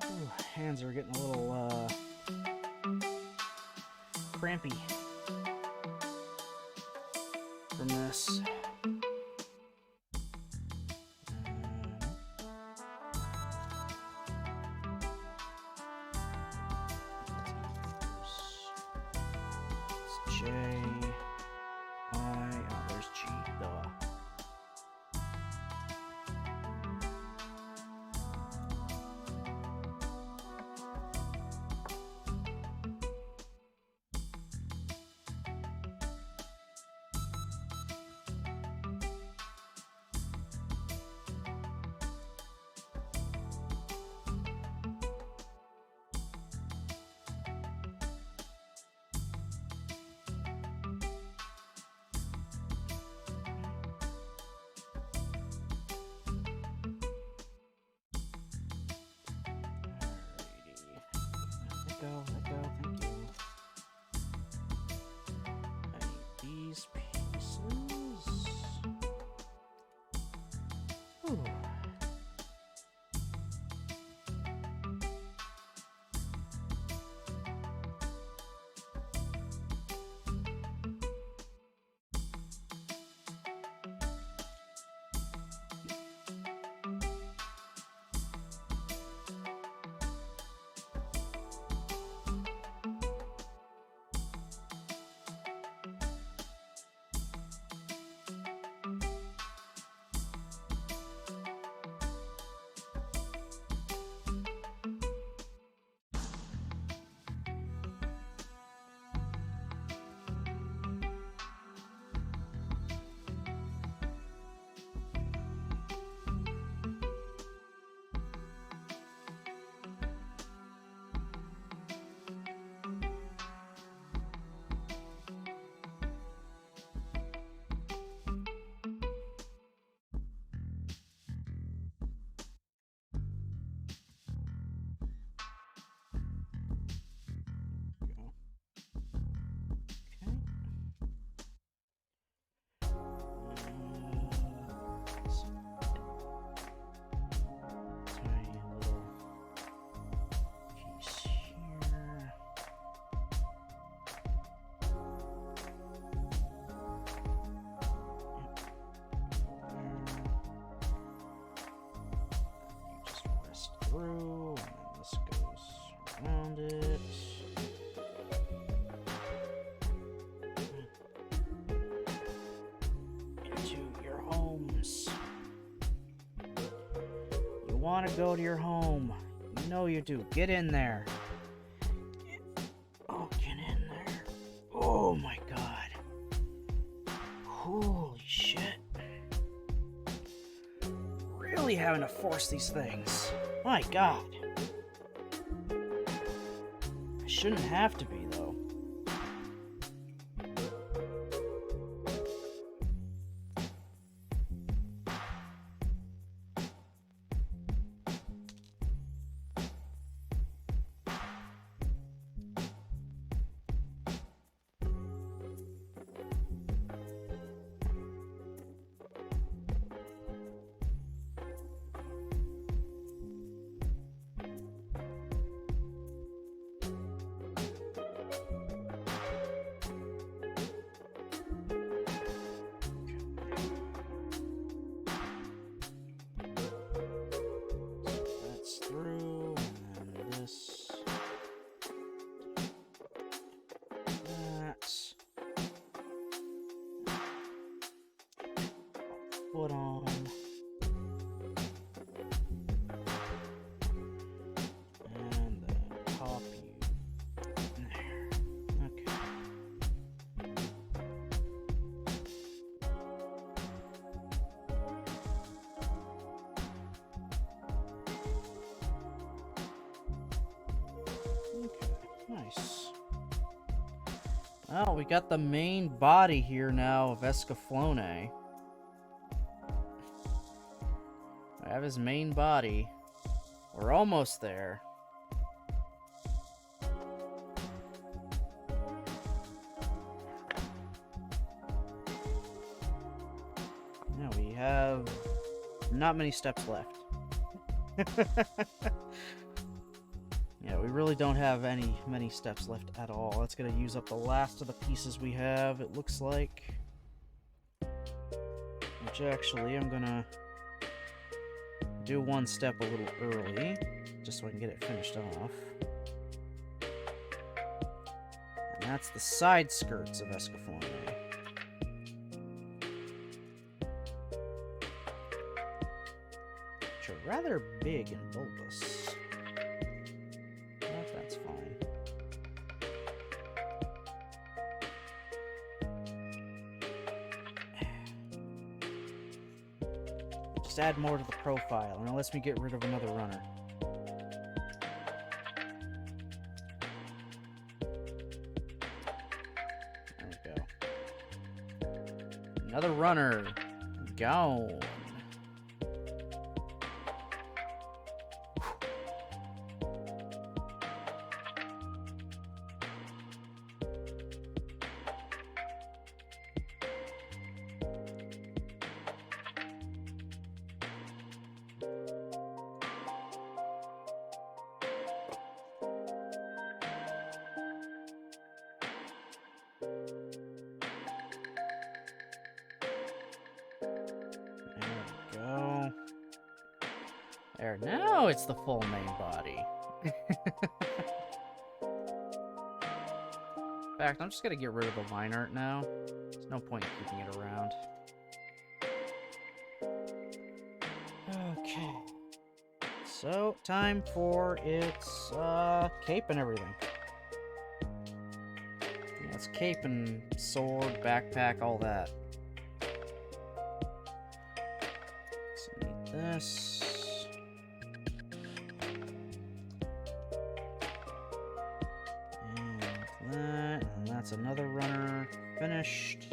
Ooh, hands are getting a little crampy from this. It's J, I, oh, there's G, duh. through, and then this goes around it. Into your homes. You want to go to your home. You know you do. Get in there. Oh, get in there. Oh my god. Holy shit. Really having to force these things. My god. I shouldn't have to be, though. Through, and then this, that, put on, and then pop you there. Okay. Nice. Well, we got the main body here now of Escaflowne. I have his main body. We're almost there. Now we have not many steps left. Yeah, we really don't have many steps left at all. That's gonna use up the last of the pieces we have, it looks like. Which actually, I'm gonna do one step a little early, just so I can get it finished off. And that's the side skirts of Escaflowne. Which are rather big and bulbous. That's fine. Just add more to the profile, and it lets me get rid of another runner. There we go. Another runner. Gone. There, now it's the full main body. In fact, I'm just gonna get rid of the line art now. There's no point in keeping it around. Okay. So, time for its cape and everything. Yeah, it's cape and sword, backpack, all that. So need this. And that's another runner finished.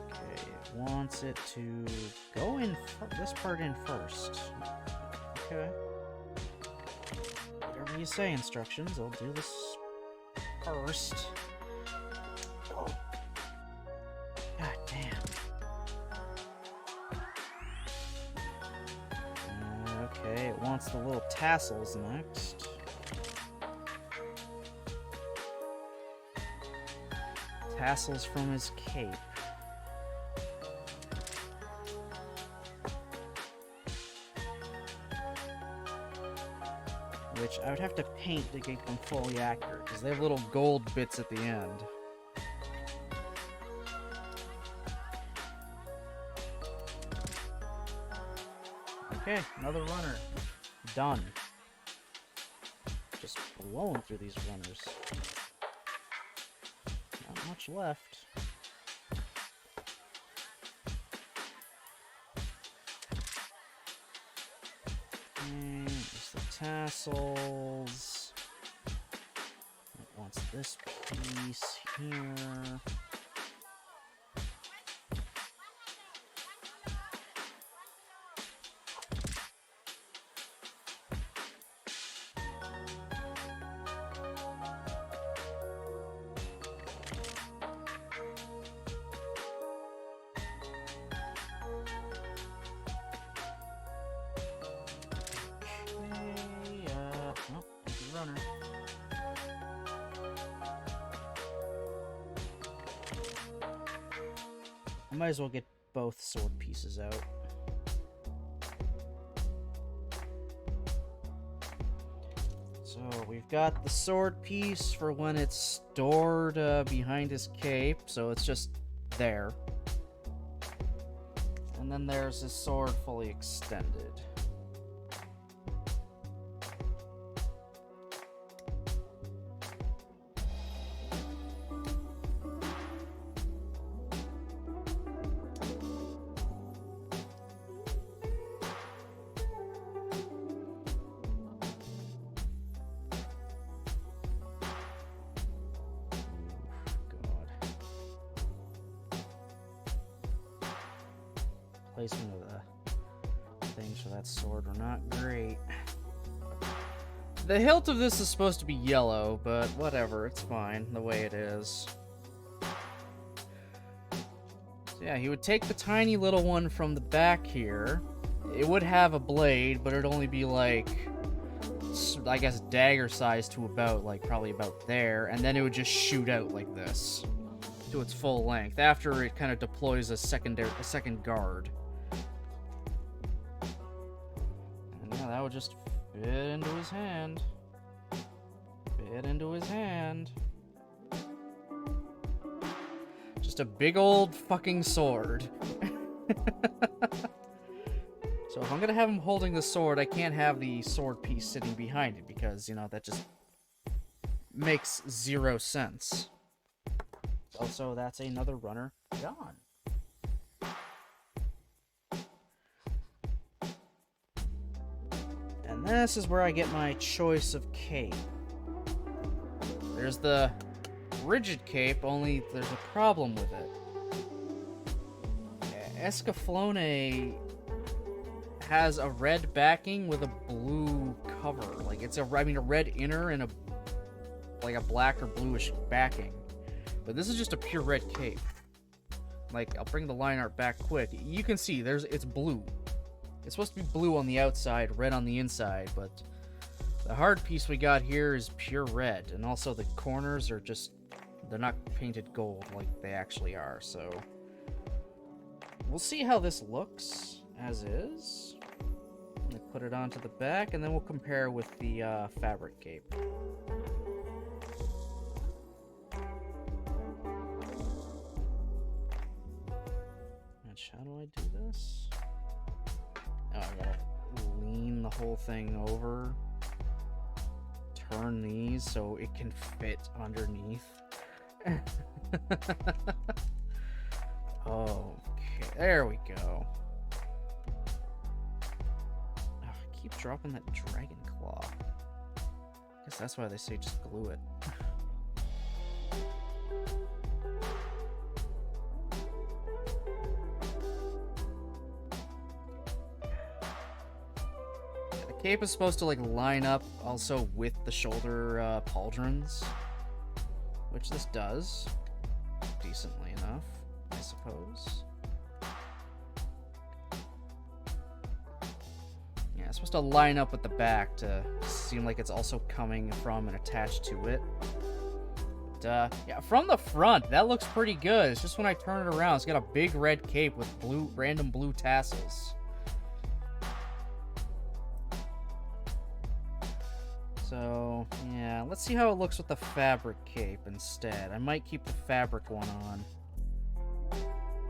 Okay, it wants it to go in this part in first. Okay. Whatever you say, instructions, I'll do this first. Oh. God damn. Okay, it wants wants the little tassels next. Tassels from his cape. Which I would have to paint to get them fully accurate, because they have little gold bits at the end. Okay, another runner. Done. Just blowing through these runners. Not much left. And just the tassels. It wants this piece here. Runner. I might as well get both sword pieces out. So we've got the sword piece for when it's stored behind his cape, so it's just there. And then there's his sword fully extended. Placement of the things for that sword were not great. The hilt of this is supposed to be yellow, but whatever, it's fine the way it is. So yeah, he would take the tiny little one from the back here. It would have a blade, but it'd only be like, I guess, dagger size to about, like, probably about there, and then it would just shoot out like this to its full length after it kind of deploys a second guard. Yeah, that would just fit into his hand. Fit into his hand. Just a big old fucking sword. So if I'm gonna have him holding the sword, I can't have the sword piece sitting behind it because, you know, that just makes zero sense. Also, that's another runner gone. And this is where I get my choice of cape. There's the rigid cape, only there's a problem with it. Escaflowne has a red backing with a blue cover. Like, it's a red inner and a black or bluish backing. But this is just a pure red cape. Like, I'll bring the line art back quick. You can see it's blue. It's supposed to be blue on the outside, red on the inside, but the hard piece we got here is pure red, and also the corners are just, they're not painted gold like they actually are, so we'll see how this looks as is. I'm gonna put it onto the back, and then we'll compare with the fabric cape. How do I do this? Oh, I gotta lean the whole thing over. Turn these so it can fit underneath. Okay, there we go. Oh, I keep dropping that dragon claw. I guess that's why they say just glue it. Cape is supposed to like line up also with the shoulder pauldrons, which this does decently enough, I suppose. Yeah, supposed to line up with the back to seem like it's also coming from and attached to it. But, yeah, from the front, that looks pretty good. It's just when I turn it around, it's got a big red cape with random blue tassels. So, yeah, let's see how it looks with the fabric cape instead. I might keep the fabric one on.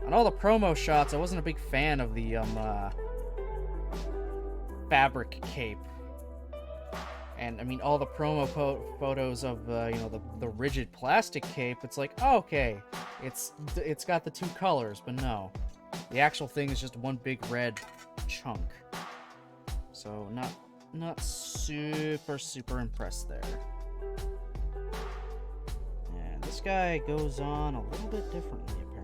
On all the promo shots, I wasn't a big fan of the, fabric cape. And, I mean, all the promo photos of, you know, the rigid plastic cape, it's like, oh, okay, it's got the two colors, but no. The actual thing is just one big red chunk. So, not super impressed there. And this guy goes on a little bit differently, apparently.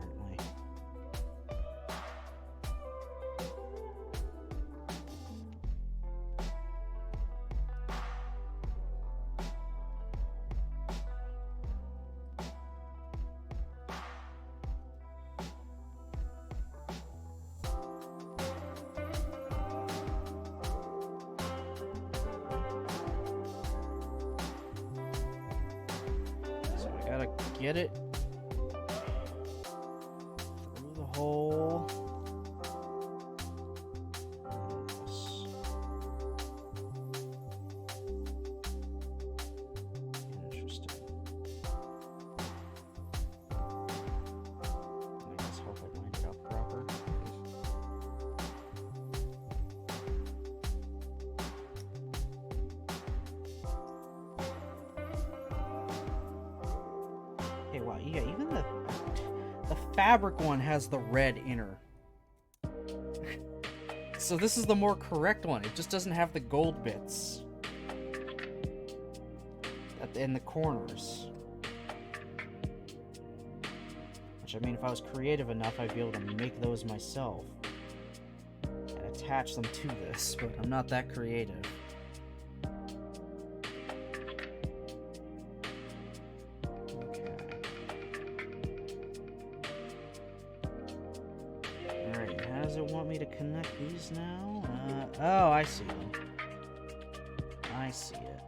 Gotta get it through the hole. Interesting. Let's hope I lined it up proper. Okay, wow, yeah, even the fabric one has the red inner. So this is the more correct one. It just doesn't have the gold bits in the corners. Which, I mean, if I was creative enough, I'd be able to make those myself and attach them to this, but I'm not that creative. Connect these now? Oh, I see them. I see it.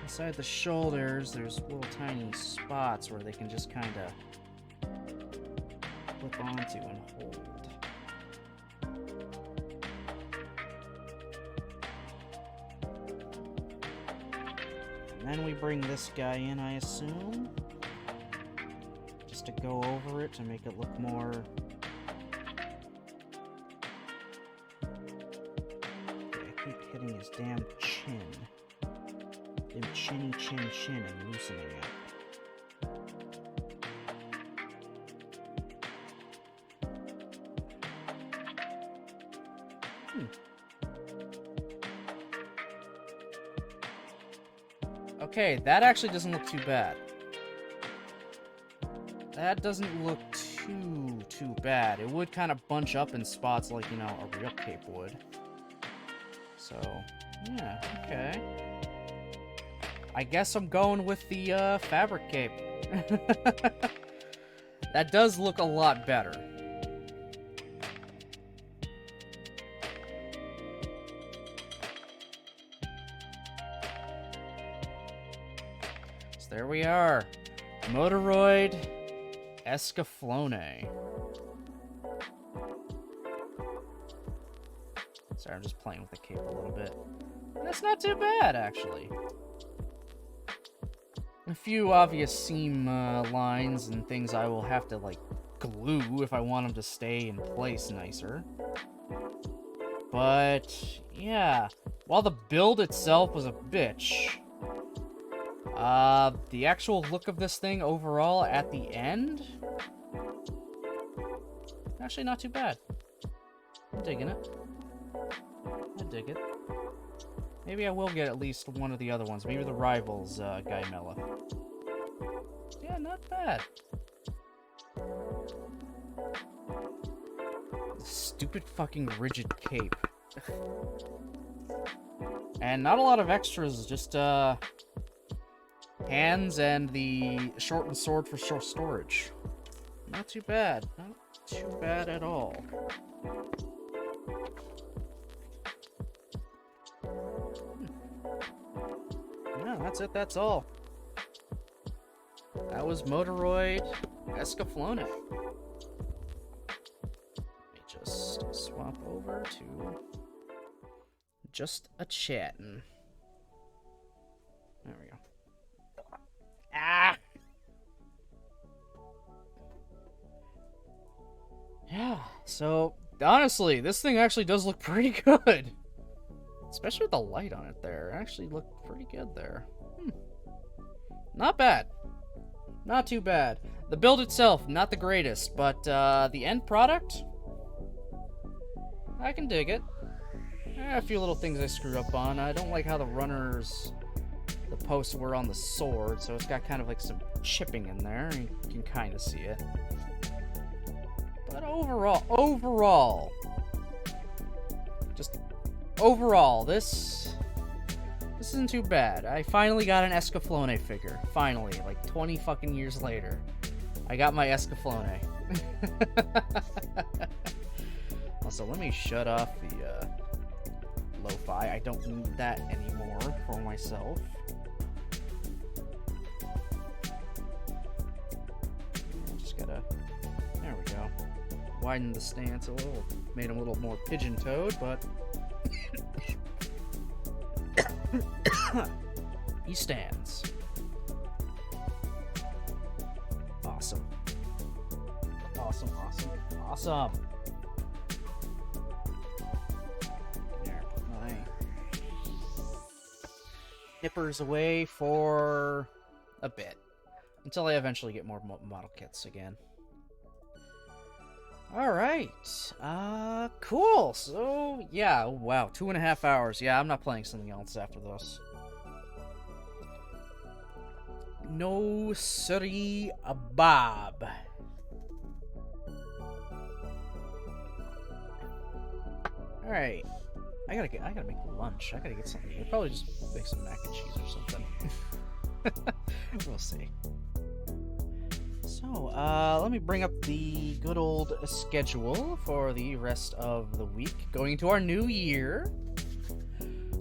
Inside the shoulders, there's little tiny spots where they can just kind of clip onto and hold. And then we bring this guy in, I assume. To go over it to make it look more I keep hitting his damn chin. Damn chinny chin and loosening it. Okay, that actually doesn't look too bad. That doesn't look too bad. It would kind of bunch up in spots like, you know, a real cape would. So, yeah, okay. I guess I'm going with the fabric cape. That does look a lot better. So there we are. Moderoid Escaflowne. Sorry, I'm just playing with the cape a little bit. That's not too bad, actually. A few obvious seam lines and things I will have to, like, glue if I want them to stay in place nicer. But, yeah. While the build itself was a bitch, the actual look of this thing overall at the end, actually not too bad. I'm digging it. I dig it. Maybe I will get at least one of the other ones. Maybe the Rivals Guy Mella. Yeah, not bad. Stupid fucking rigid cape. And not a lot of extras, just hands and the shortened sword for short storage. Not too bad. Not too bad at all. that's it, that's all. That was Moderoid Escaflowne. Let me just swap over to just a chatting. There we go. Ah! Yeah, so honestly, this thing actually does look pretty good. Especially with the light on it there. It actually looked pretty good there. Not bad. Not too bad. The build itself, not the greatest, but the end product, I can dig it. A few little things I screwed up on. I don't like how the posts were on the sword, so it's got kind of like some chipping in there. You can kind of see it. But overall, this isn't too bad. I finally got an Escaflowne figure. Finally, like 20 fucking years later, I got my Escaflowne. Also, let me shut off the lo-fi. I don't need that anymore for myself. Just gotta, there we go. Widen the stance a little, made him a little more pigeon-toed, but he stands. Awesome. Awesome, awesome, awesome. There, put my nippers away for a bit. Until I eventually get more model kits again. Alright. Cool. So, yeah. Wow. 2.5 hours. Yeah, I'm not playing something else after this. No siree, Bob. Alright. I gotta make lunch. I gotta get something. I'll probably just make some mac and cheese or something. We'll see. So, let me bring up the good old schedule for the rest of the week, going into our new year.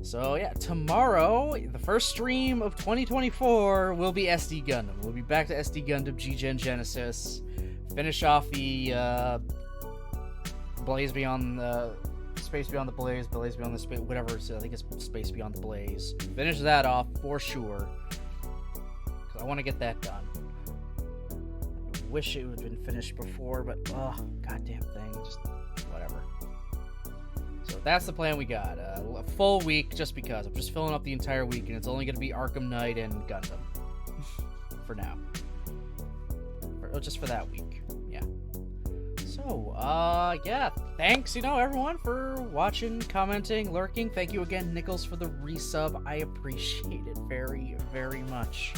So, yeah, tomorrow, the first stream of 2024 will be SD Gundam. We'll be back to SD Gundam G-Gen Genesis, finish off the, Blaze Beyond the... Space Beyond the Blaze, Blaze Beyond the Space, whatever it's, I think it's Space Beyond the Blaze. Finish that off, for sure. Because I want to get that done. Wish it would have been finished before, but goddamn thing, just whatever. So that's the plan we got. A full week, just because I'm just filling up the entire week, and it's only going to be Arkham Knight and Gundam for now. Just for that week, yeah. So, yeah, thanks, everyone for watching, commenting, lurking. Thank you again, Nichols, for the resub. I appreciate it very, very much.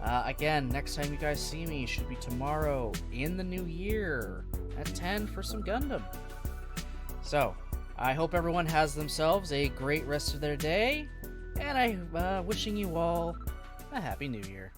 Again, next time you guys see me should be tomorrow in the new year at 10 for some Gundam. So, I hope everyone has themselves a great rest of their day, and I'm wishing you all a Happy New Year.